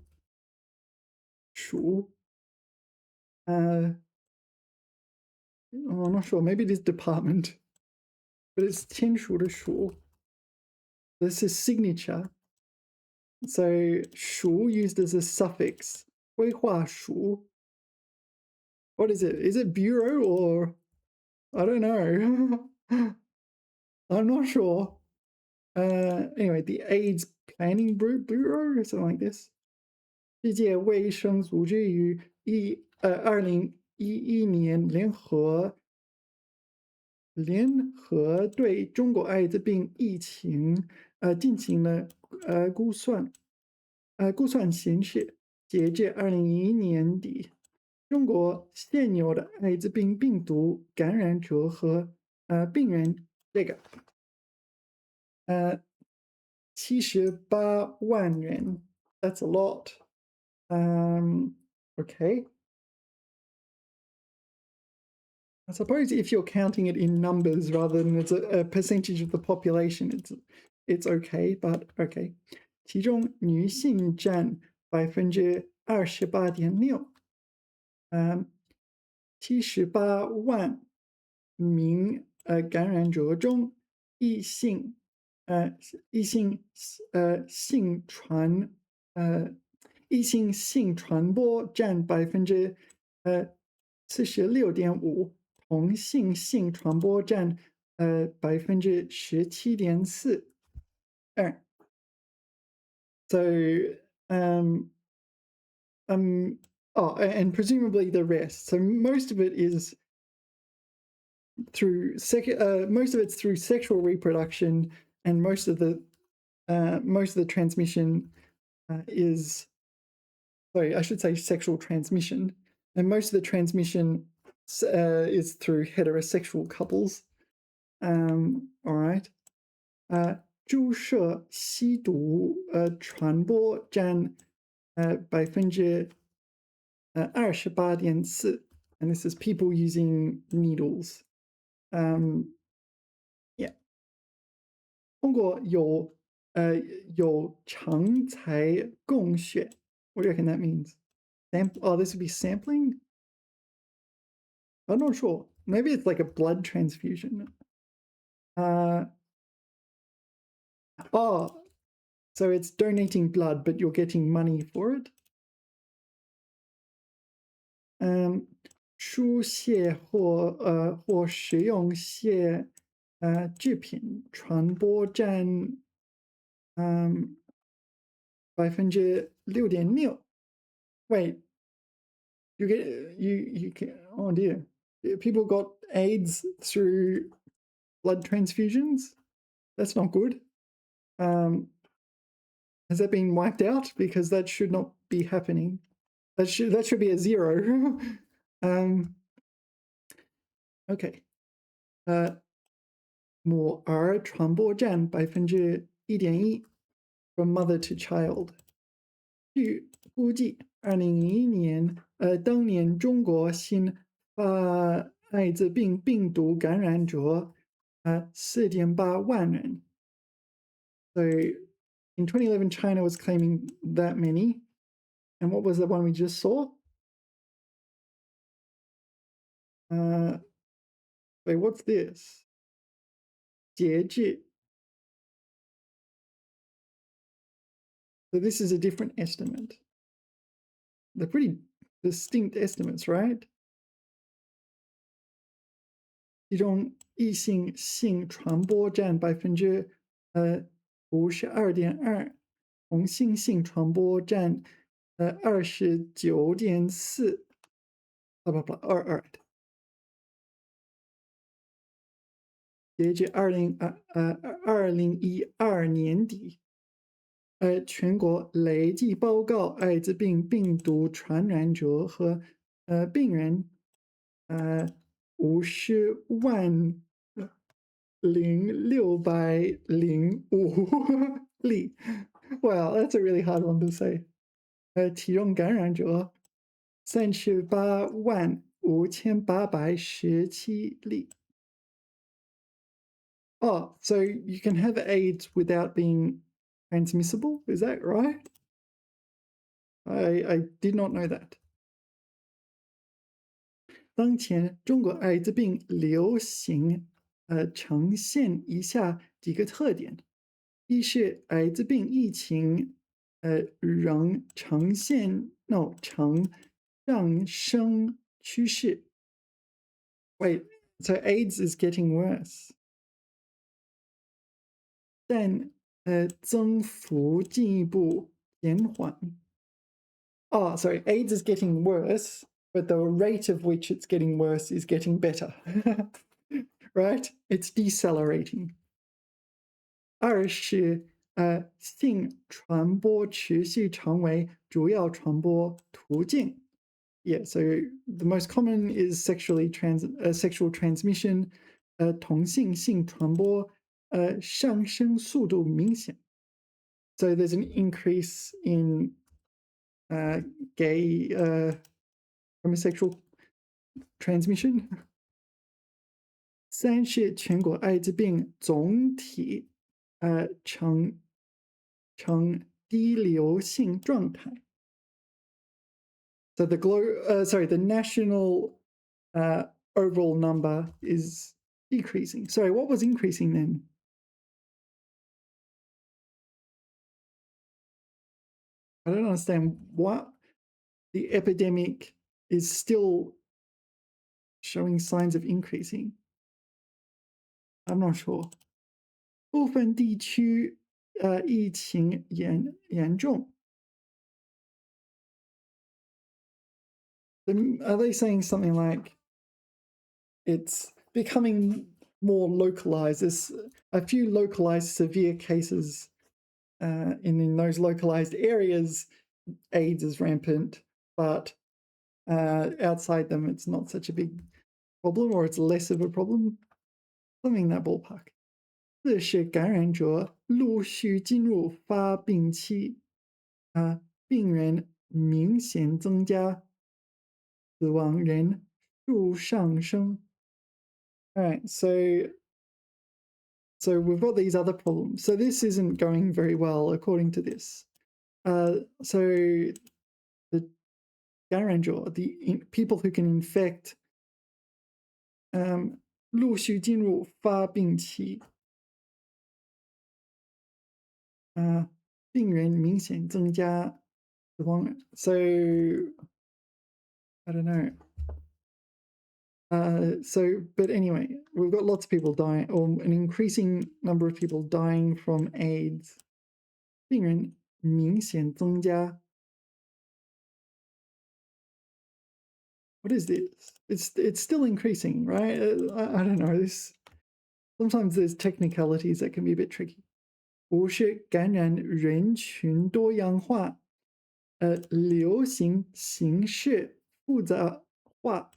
署 I'm not sure. Maybe it is department, but it's 签署的署 This is signature. So 署 used as a suffix. 规划署 What is it? Is it bureau or I don't know. I'm not sure. Anyway, the AIDS Planning Bureau or something like this. 世界卫生组织于2011年联合对中国艾滋病疫情进行了估算显示，截至2011年底，中国现有的艾滋病病毒感染者和病人78万人 That's a lot. Okay. I suppose if you're counting it in numbers rather than as a percentage of the population, it's okay, but okay. 其中女性占28.6%，七十八万名感染者中，异性性传播占46.5%，同性性传播占17.4%。So and presumably the rest. So most of it is through most of it's through sexual reproduction, and most of the transmission is I should say sexual transmission, and most of the transmission is through heterosexual couples. All right. 注射吸毒传播占28.4%, and this is people using needles. Yeah. 通过有常才共选 What do you reckon that means? This would be sampling? I'm not sure. Maybe it's like a blood transfusion. So it's donating blood, but you're getting money for it. 输血或使用血制品传播占6.6%。Wait, you can oh dear, people got AIDS through blood transfusions? That's not good. Has that been wiped out? Because that should not be happening. That should be a 0. Okay. 母儿传播占1.1%， from mother to child. 据估计，2011年，当年中国新发艾滋病病毒感染者4.8万人。So in 2011, China was claiming that many. And what was the one we just saw? Wait, what's this? 截至 So this is a different estimate. They're pretty distinct estimates, right? 其中异性性传播占52.2%，同性性传播占29.4%。blah blah blah. All right. 截至2012年底，全国累计报告艾滋病病毒传染者和病人50万0605例。Wow, that's a really hard one to say. 体重感染者385817例。Oh, so you can have AIDS without being transmissible? Is that right? I did not know that. 当前中国艾滋病流行呈现以下几个特点：一是艾滋病疫情仍呈上升趋势。Wait, so AIDS is getting worse. 但增幅进一步减缓。Oh, sorry, AIDS is getting worse, but the rate of which it's getting worse is getting better. Right? It's decelerating. 二是性传播持续成为主要传播途径。Yeah, so the most common is sexual transmission. 同性性传播上升速度明显。So there's an increase in gay homosexual transmission. 三是全国艾滋病总体呈低流行状态。So the national overall number is decreasing. Sorry, what was increasing then? I don't understand what the epidemic is still showing signs of increasing. I'm not sure. 部分地区疫情严重。Are they saying something like it's becoming more localized? There's a few localized severe cases in those localized areas. AIDS is rampant, but outside them, it's not such a big problem, or it's less of a problem. Something in that ballpark. 四是感染者陆续进入发病期，病人明显增加，死亡人数上升。All right, so we've got these other problems. So this isn't going very well according to this. So the 感染者, the people who can infect, 陆续进入发病期。病人明显增加死亡人。So I don't know. But anyway, we've got lots of people dying, or an increasing number of people dying from AIDS. 病人明显增加。What is this? It's still increasing, right? I don't know. Sometimes there's technicalities that can be a bit tricky. 五是感染人群多样化，流行形式复杂化，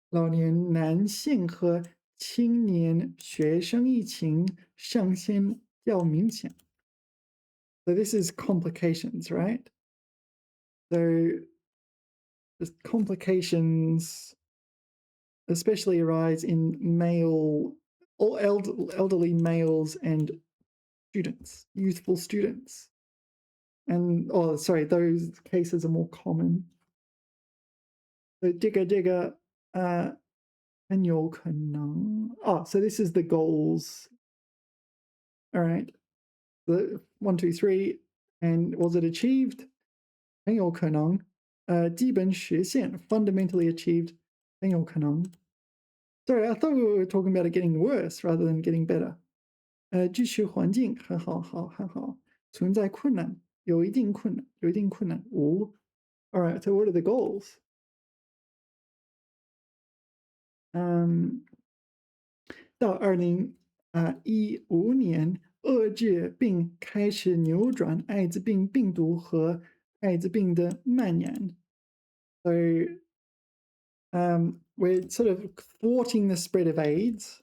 老年男性和青年学生疫情上升较明显。So this is complications, right? So the complications especially arise in male or elderly males and students, youthful students. And those cases are more common. So 这个很有可能. So this is the goals. All right. The 1, 2, 3. And was it achieved? 很有可能. 基本实现 fundamentally achieved. 很有可能. Sorry, I thought we were talking about it getting worse rather than getting better. 支持环境很好，存在困难，有一定困难。5. All right, so what are the goals? 到2015年，遏制并开始扭转艾滋病病毒和艾滋病的蔓延。So, we're sort of thwarting the spread of AIDS.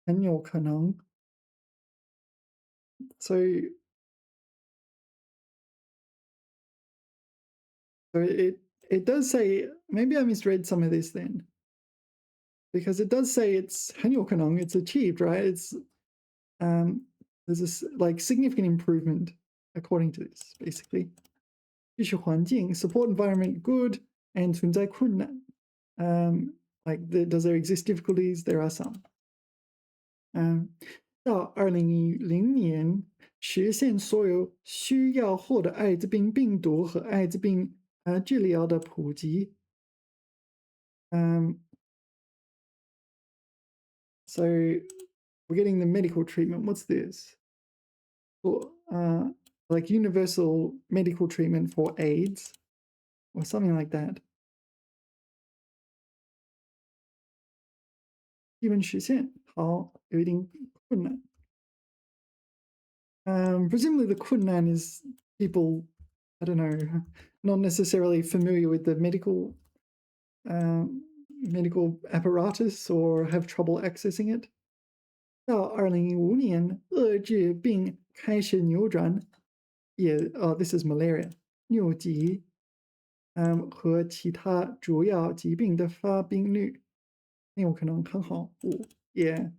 很有可能。So, it does say, maybe I misread some of this then, because it does say it's 很有可能, it's achieved, right? It's there's this like significant improvement according to this, basically. 继续环境 support environment good and 存在困难. Like does there exist difficulties? There are some. 到2010年实现所有需要获得艾滋病病毒和艾滋病治疗的普及。So we're getting the medical treatment. What's this? Like universal medical treatment for AIDS or something like that. 基本实现，好，有一定困难。Presumably the kunnan is people, I don't know, not necessarily familiar with the medical apparatus or have trouble accessing it. 到2015年，遏制并开始扭转，this is malaria, 疟疾，和其他主要疾病的发病率，很有可能很好。Yeah.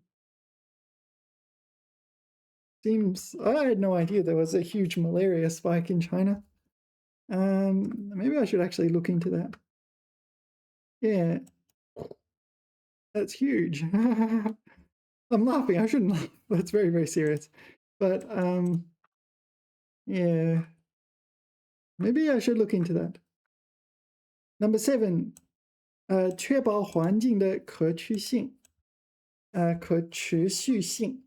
Seems, I had no idea there was a huge malaria spike in China. Maybe I should actually look into that. Yeah, that's huge. I'm laughing. I shouldn't laugh, but it's very, very serious. But yeah, maybe I should look into that. Number 7, 确保环境的可持续性。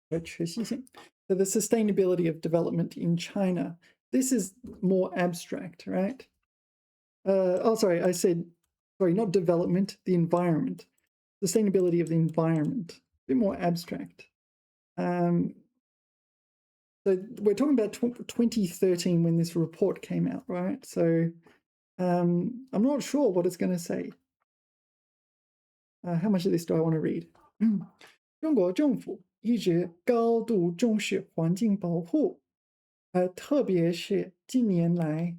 So the sustainability of development in China. This is more abstract, right? Sorry, I said, sorry, not development, the environment. Sustainability of the environment, a bit more abstract. So we're talking about 2013 when this report came out, right? So I'm not sure what it's going to say. How much of this do I want to read? 中国政府一直高度重视环境保护，特别是近年来，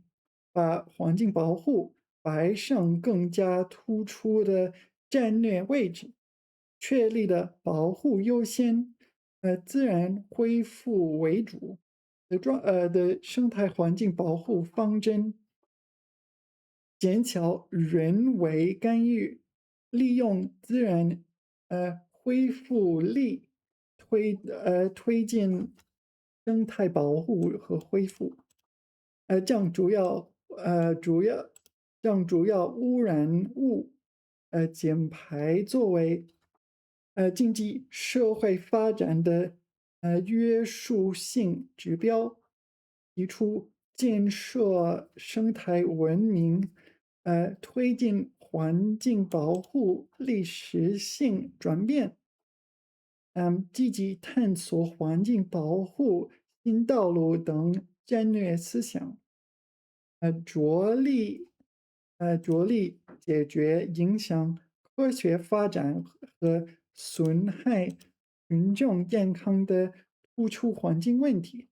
把环境保护摆上更加突出的战略位置，确立了保护优先、自然恢复为主的生态环境保护方针，减少人为干预，利用自然恢复力，推进生态保护和恢复，将主要污染物减排作为经济社会发展的约束性指标，提出建设生态文明，推进环境保护历史性转变，积极探索环境保护新道路等战略思想，着力解决影响科学发展和损害群众健康的突出环境问题，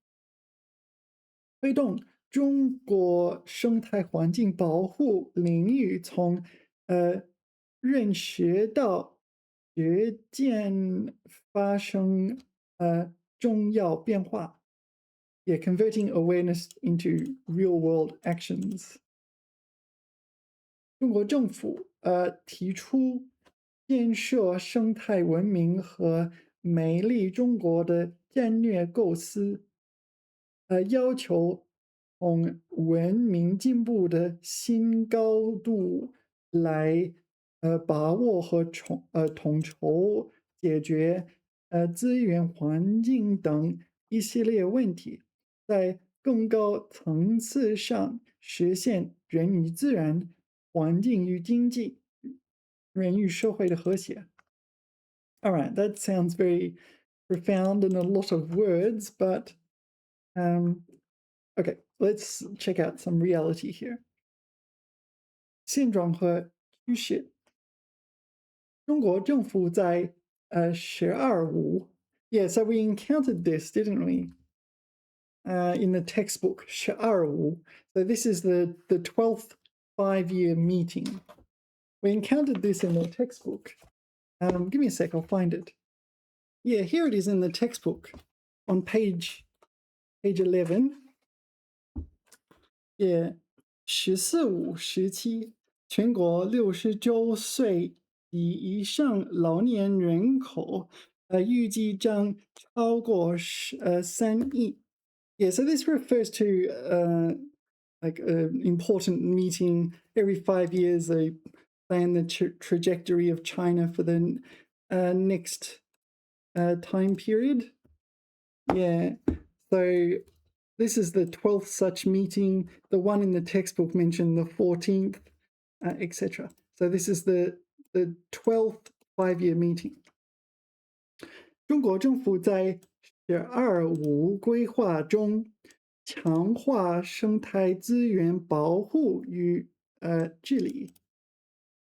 推动中国生态环境保护领域从认识到实践发生重要变化，也 converting awareness into real-world actions。中国政府提出建设生态文明和美丽中国的战略构思，要求从文明进步的新高度来把握和统筹解决资源环境等一系列问题，在更高层次上实现人与自然、环境与经济人与社会的和谐. All right, that sounds very profound and a lot of words, but okay, let's check out some reality here. 现状和趋势。中国政府在12.5. Yeah, so we encountered this, didn't we? In the textbook, 12.5. So this is the 12th 5-year meeting. We encountered this in the textbook. Give me a sec, I'll find it. Yeah, here it is in the textbook on page 11. Yeah, 14.5时期，全国60周岁以上老年人口预计将超过3亿. Yeah, so this refers to like an important meeting every 5 years. They plan the trajectory of China for the next time period. Yeah, so this is the 12th such meeting. The one in the textbook mentioned the 14th, etc. So this is the 12th 5-year meeting. 中国政府在12.5规划中强化生态资源保护与治理.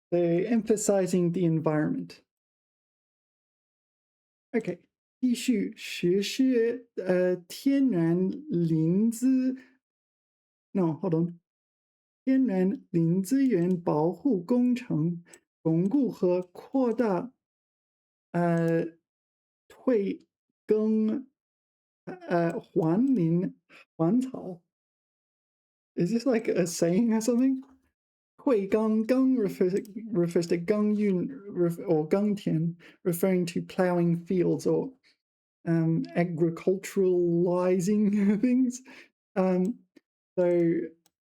They're emphasizing the environment. Okay. 继续实施天然林资 no hold on 天然林资源保护工程，巩固和扩大退耕还林还草. Is this like a saying or something? 退耕 refers to 耕耘 or 耕田, referring to plowing fields or agriculturalizing things. So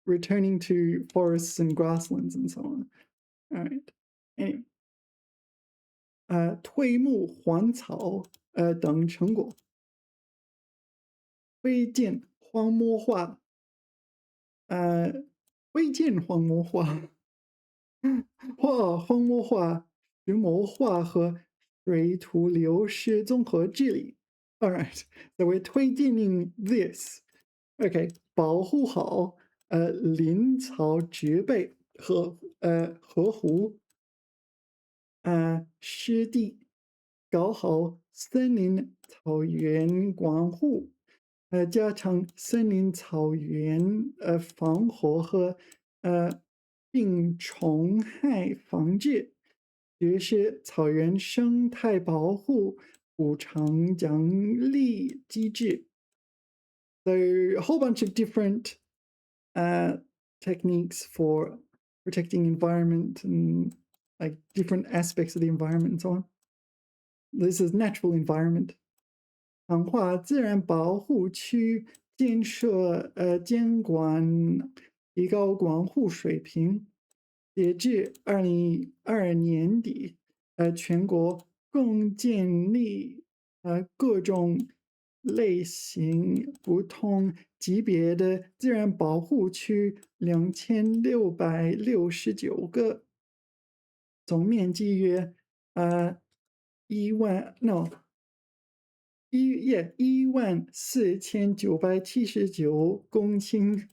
returning to forests and grasslands and so on. All right. Anyway. 退牧还草等成果，推进荒漠化，荒漠化、石谋化和水土流失综合治理. All right, so we're 推进 this. Okay, 保护好林草植被和河湖湿地，搞好森林草原管护，加强森林草原防火和病虫害防治，实施草原生态保护补偿奖励机制. So a whole bunch of different techniques for protecting environment and like different aspects of the environment and so on. This is natural environment. 强化自然保护区建设监管，提高管护水平。截至2022年底，全国共建立各种类型不同级别的自然保护区2669个，总面积约14979公顷。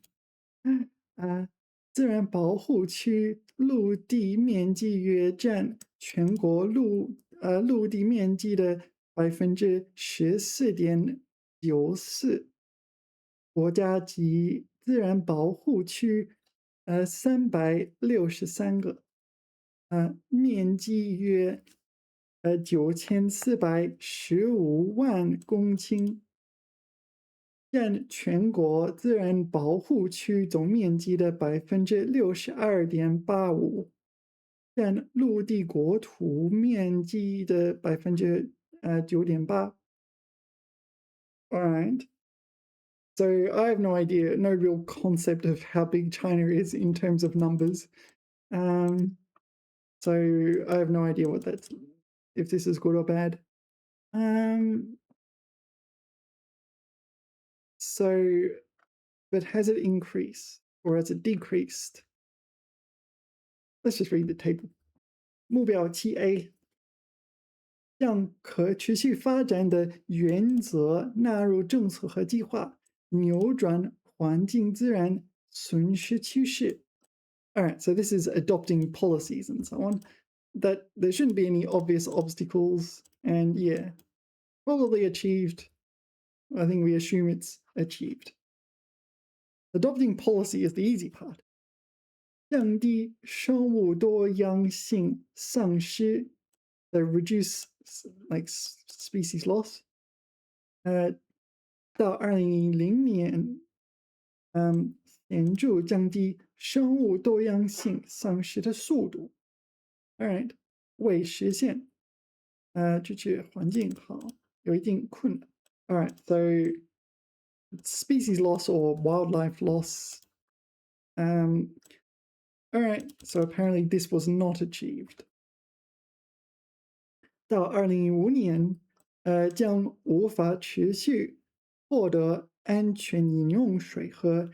自然保护区陆地面积约占全国陆地面积的14.94%，国家级自然保护区363个，面积约9415万公顷。占全国自然保护区总面积的62.85%，占陆地国土面积的9.8%。All right. So I have no idea, no real concept of how big China is in terms of numbers. So I have no idea what that's, if this is good or bad. So, but has it increased or has it decreased? Let's just read the table. 目标7A，将可持续发展的原则纳入政策和计划，扭转环境资源损失趋势。All right, so this is adopting policies and so on. That there shouldn't be any obvious obstacles, and yeah, probably achieved. I think we assume it's achieved. Adopting policy is the easy part. 降低生物多样性丧失 the reduce like species loss. 到2010年，显著降低生物多样性丧失的速度。All right，为实现这些环境好有一定困难。All right, so species loss or wildlife loss. All right, so apparently this was not achieved. 到2015年，将无法持续获得安全饮用水和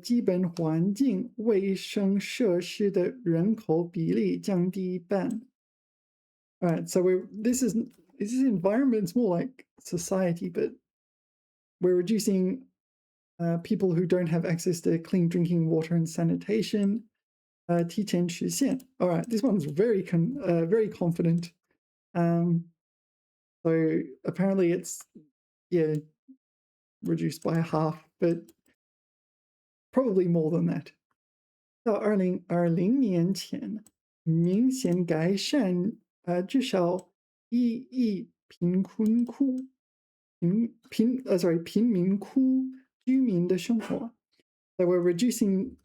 基本环境卫生设施的人口比例降低一半。All right, so this is environment. It's more like society, but we're reducing people who don't have access to clean drinking water and sanitation. 提前实现. All right, this one's very confident. So apparently it's reduced by half, but probably more than that. 到2020年前，明显改善至少1亿贫民窟居民的生活。So we're reducing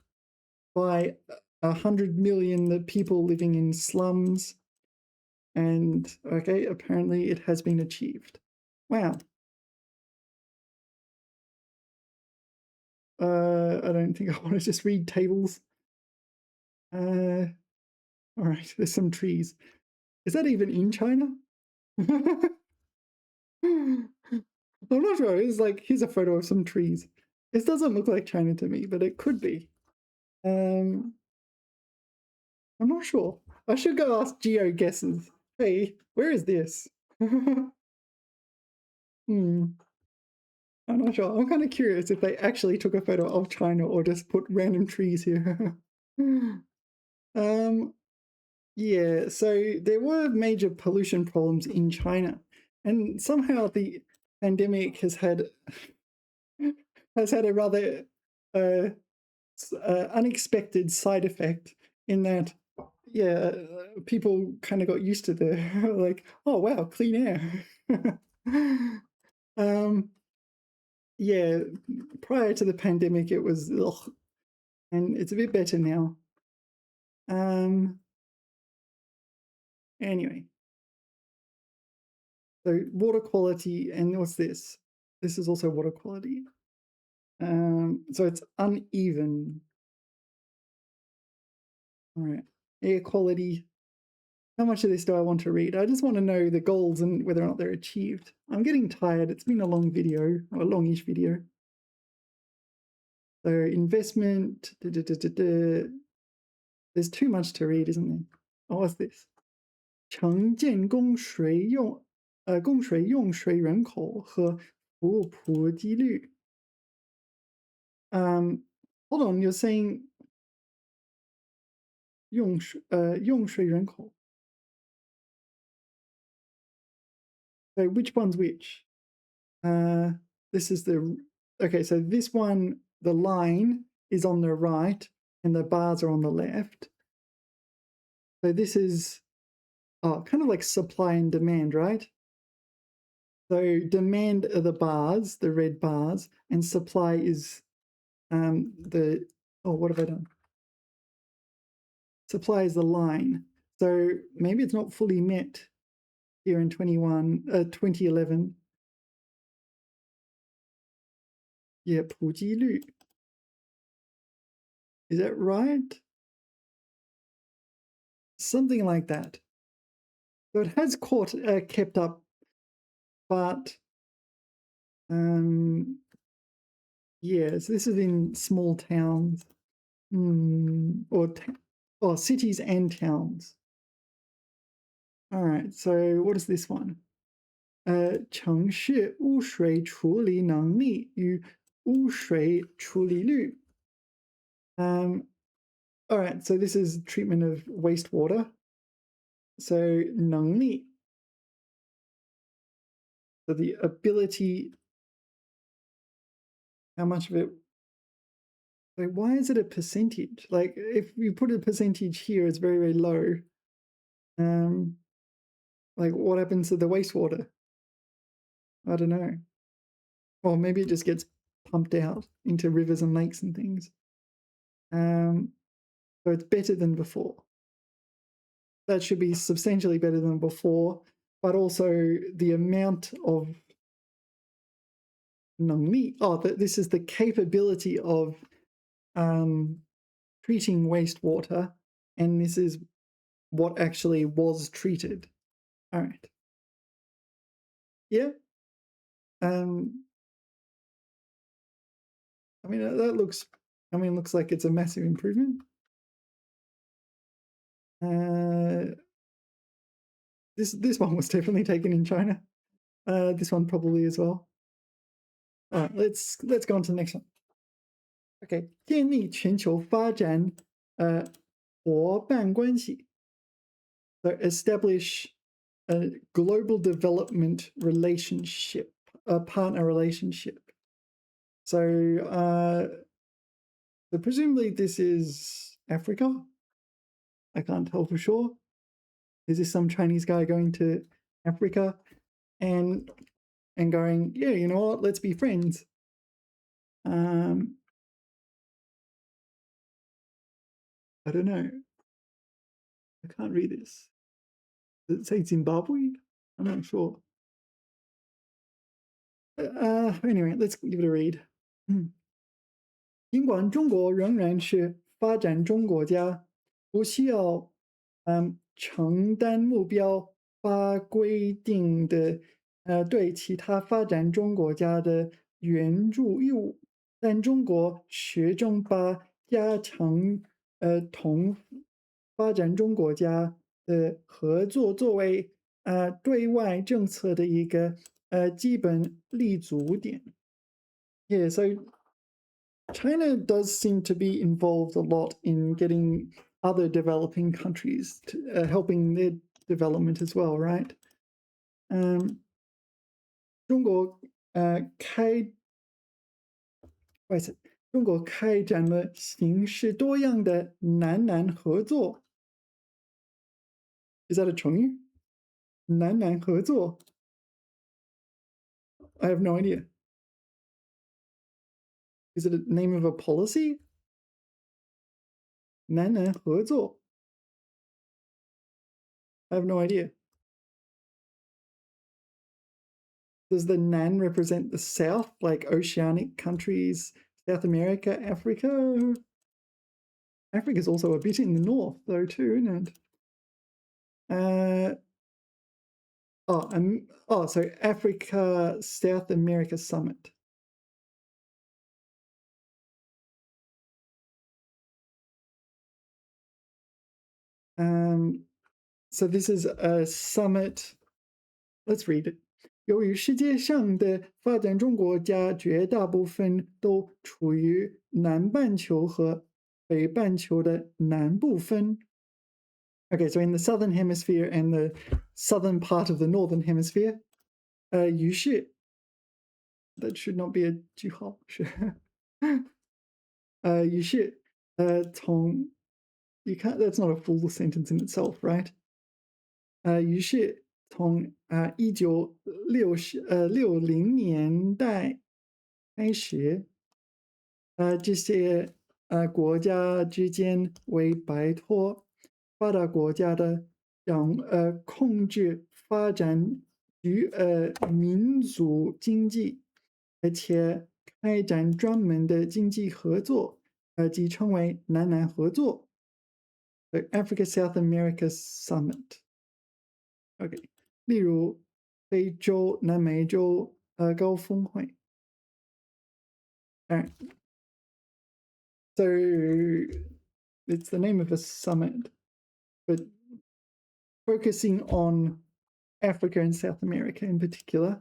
by 100 million the people living in slums. And okay, apparently it has been achieved. Wow. I don't think I want to just read tables. All right, there's some trees. Is that even in China? I'm not sure. It's like, here's a photo of some trees. This doesn't look like China to me, but it could be. I'm not sure. I should go ask Geo guesses. Hey, where is this? I'm not sure. I'm kind of curious if they actually took a photo of China or just put random trees here. Yeah, so there were major pollution problems in China, and somehow the pandemic has had a rather unexpected side effect in that, people kind of got used to the like, oh wow, clean air. Yeah, prior to the pandemic, it was ugh, and it's a bit better now. Anyway, so water quality, and what's this? This is also water quality. So it's uneven. All right, air quality. How much of this do I want to read? I just want to know the goals and whether or not they're achieved. I'm getting tired. It's been a long video, or a longish video. So investment. There's too much to read, isn't there? Oh, what's this? 城建供水用水人口和服务普及率。Hold on, you're saying 用水人口. So which one's which? This is okay, so this one, the line is on the right and the bars are on the left. So this is kind of like supply and demand, right? So demand are the bars, the red bars, and supply is what have I done? Supply is the line. So maybe it's not fully met here in 2011. Yeah, 普及率. Is that right? Something like that. So it has kept up, but yes, this is in small towns, or cities and towns. All right, so what is this one? 城市污水处理能力与污水处理率. All right, so this is treatment of wastewater. So 能力, so the ability, how much of it. Like, why is it a percentage? Like, if you put a percentage here, it's very, very low. Like, what happens to the wastewater? I don't know. Or maybe it just gets pumped out into rivers and lakes and things. So it's better than before. That should be substantially better than before, but also the amount of 能力. Oh, this is the capability of treating wastewater, and this is what actually was treated. All right. Yeah. I mean, that looks, looks like it's a massive improvement. This one was definitely taken in China. This one probably as well. All right, let's go on to the next one. Okay, 建立全球发展伙伴关系. So establish a global development relationship, a partner relationship. So presumably this is Africa. I can't tell for sure. Is this some Chinese guy going to Africa and going, yeah, you know what, let's be friends? I don't know. I can't read this. Does it say Zimbabwe? I'm not sure. Anyway, let's give it a read. 尽管中国仍然是发展中国家，不需要承担目标法规定的对其他发展中国家的援助义务，但中国始终把加强同发展中国家的合作作为对外政策的一个基本立足点. Yeah, so China does seem to be involved a lot in getting other developing countries to, helping their development as well, right? 中国开展了形式多样的南南合作. Is that a 成语? 南南合作? I have no idea. Is it a name of a policy? 南南合作? I have no idea. Does the Nan represent the South, like oceanic countries, South America, Africa? Africa's also a bit in the north, though, too, isn't it? So Africa, South America Summit. So this is a summit. Let's read it. 由于世界上的发展中国家绝大部分都处于南半球和北半球的南部分. Okay, so in the southern hemisphere and the southern part of the northern hemisphere, 于是 that should not be a 句号. 于是从 you can't, that's not a full sentence in itself, right? 于是从1960年代开始，这些国家之间为摆脱发达国家的控制发展民族经济，而且开展专门的经济合作，即称为南南合作 ，the Africa South America Summit. OK， 例如非洲、南美洲高峰会。Alright. So it's the name of a summit, but focusing on Africa and South America in particular.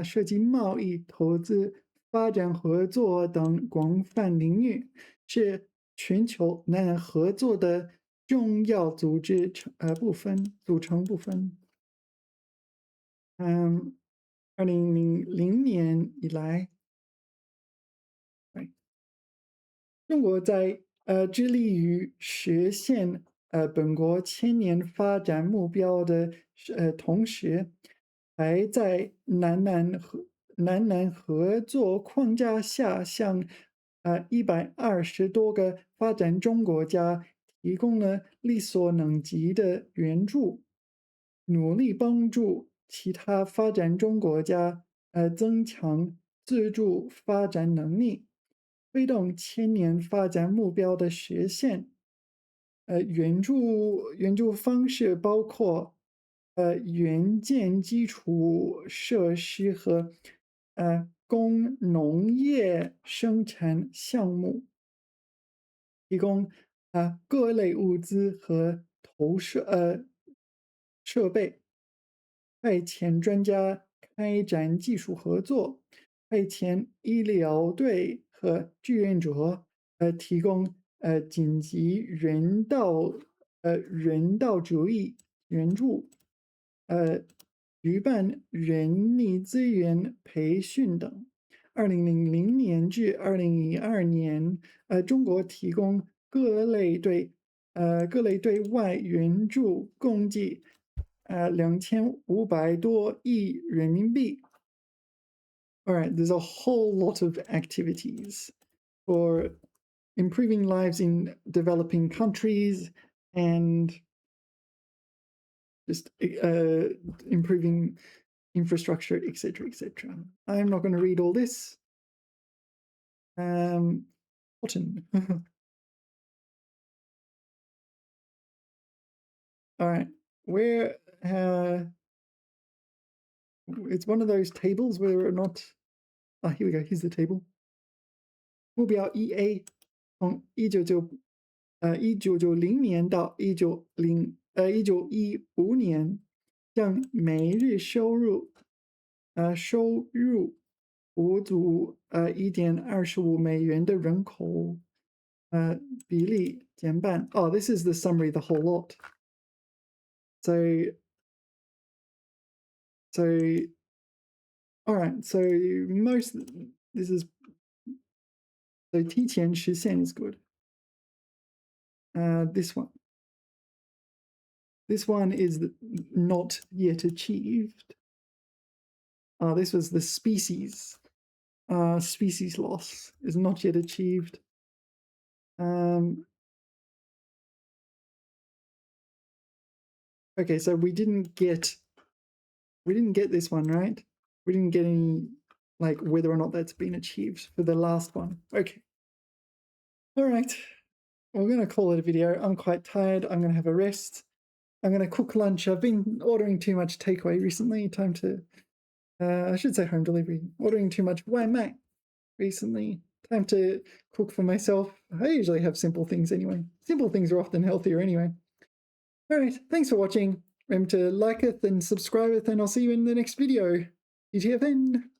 涉及贸易、投资、发展合作等广泛领域，是全球南南合作的重要组成部分。2000年以来，中国在致力于实现本国千年发展目标的同时，还在南南合作框架下向120多个发展中国家提供了力所能及的援助，努力帮助其他发展中国家增强自主发展能力，推动千年发展目标的实现。援助方式包括援建基础设施和供农业生产项目，提供各类物资和设备，派遣专家开展技术合作，派遣医疗队和志愿者提供紧急人道主义援助，举办人力资源培训等。2000年至2012年，中国提供各类对外援助共计2500多亿人民币。All right, there's a whole lot of activities for improving lives in developing countries and just improving infrastructure, etc., etc. I'm not going to read all this. Cotton. All right, where it's one of those tables where we're not. Here we go. Here's the table. 目标1A 从1990年到1915年，将每日收入不足1.25美元的人口比例减半。Oh, this is the summary, the whole lot. So, all right. So this is提前实现 is good. This one is not yet achieved. This was the species loss is not yet achieved. Okay, so we didn't get this one, right? We didn't get any, like, whether or not that's been achieved for the last one. Okay. All right. We're going to call it a video. I'm quite tired. I'm going to have a rest. I'm going to cook lunch. I've been ordering too much takeaway recently. Time to, I should say home delivery. Ordering too much 外卖 recently. Time to cook for myself. I usually have simple things anyway. Simple things are often healthier anyway. All right, thanks for watching. Remember to like it and subscribe it, and I'll see you in the next video. GTFN!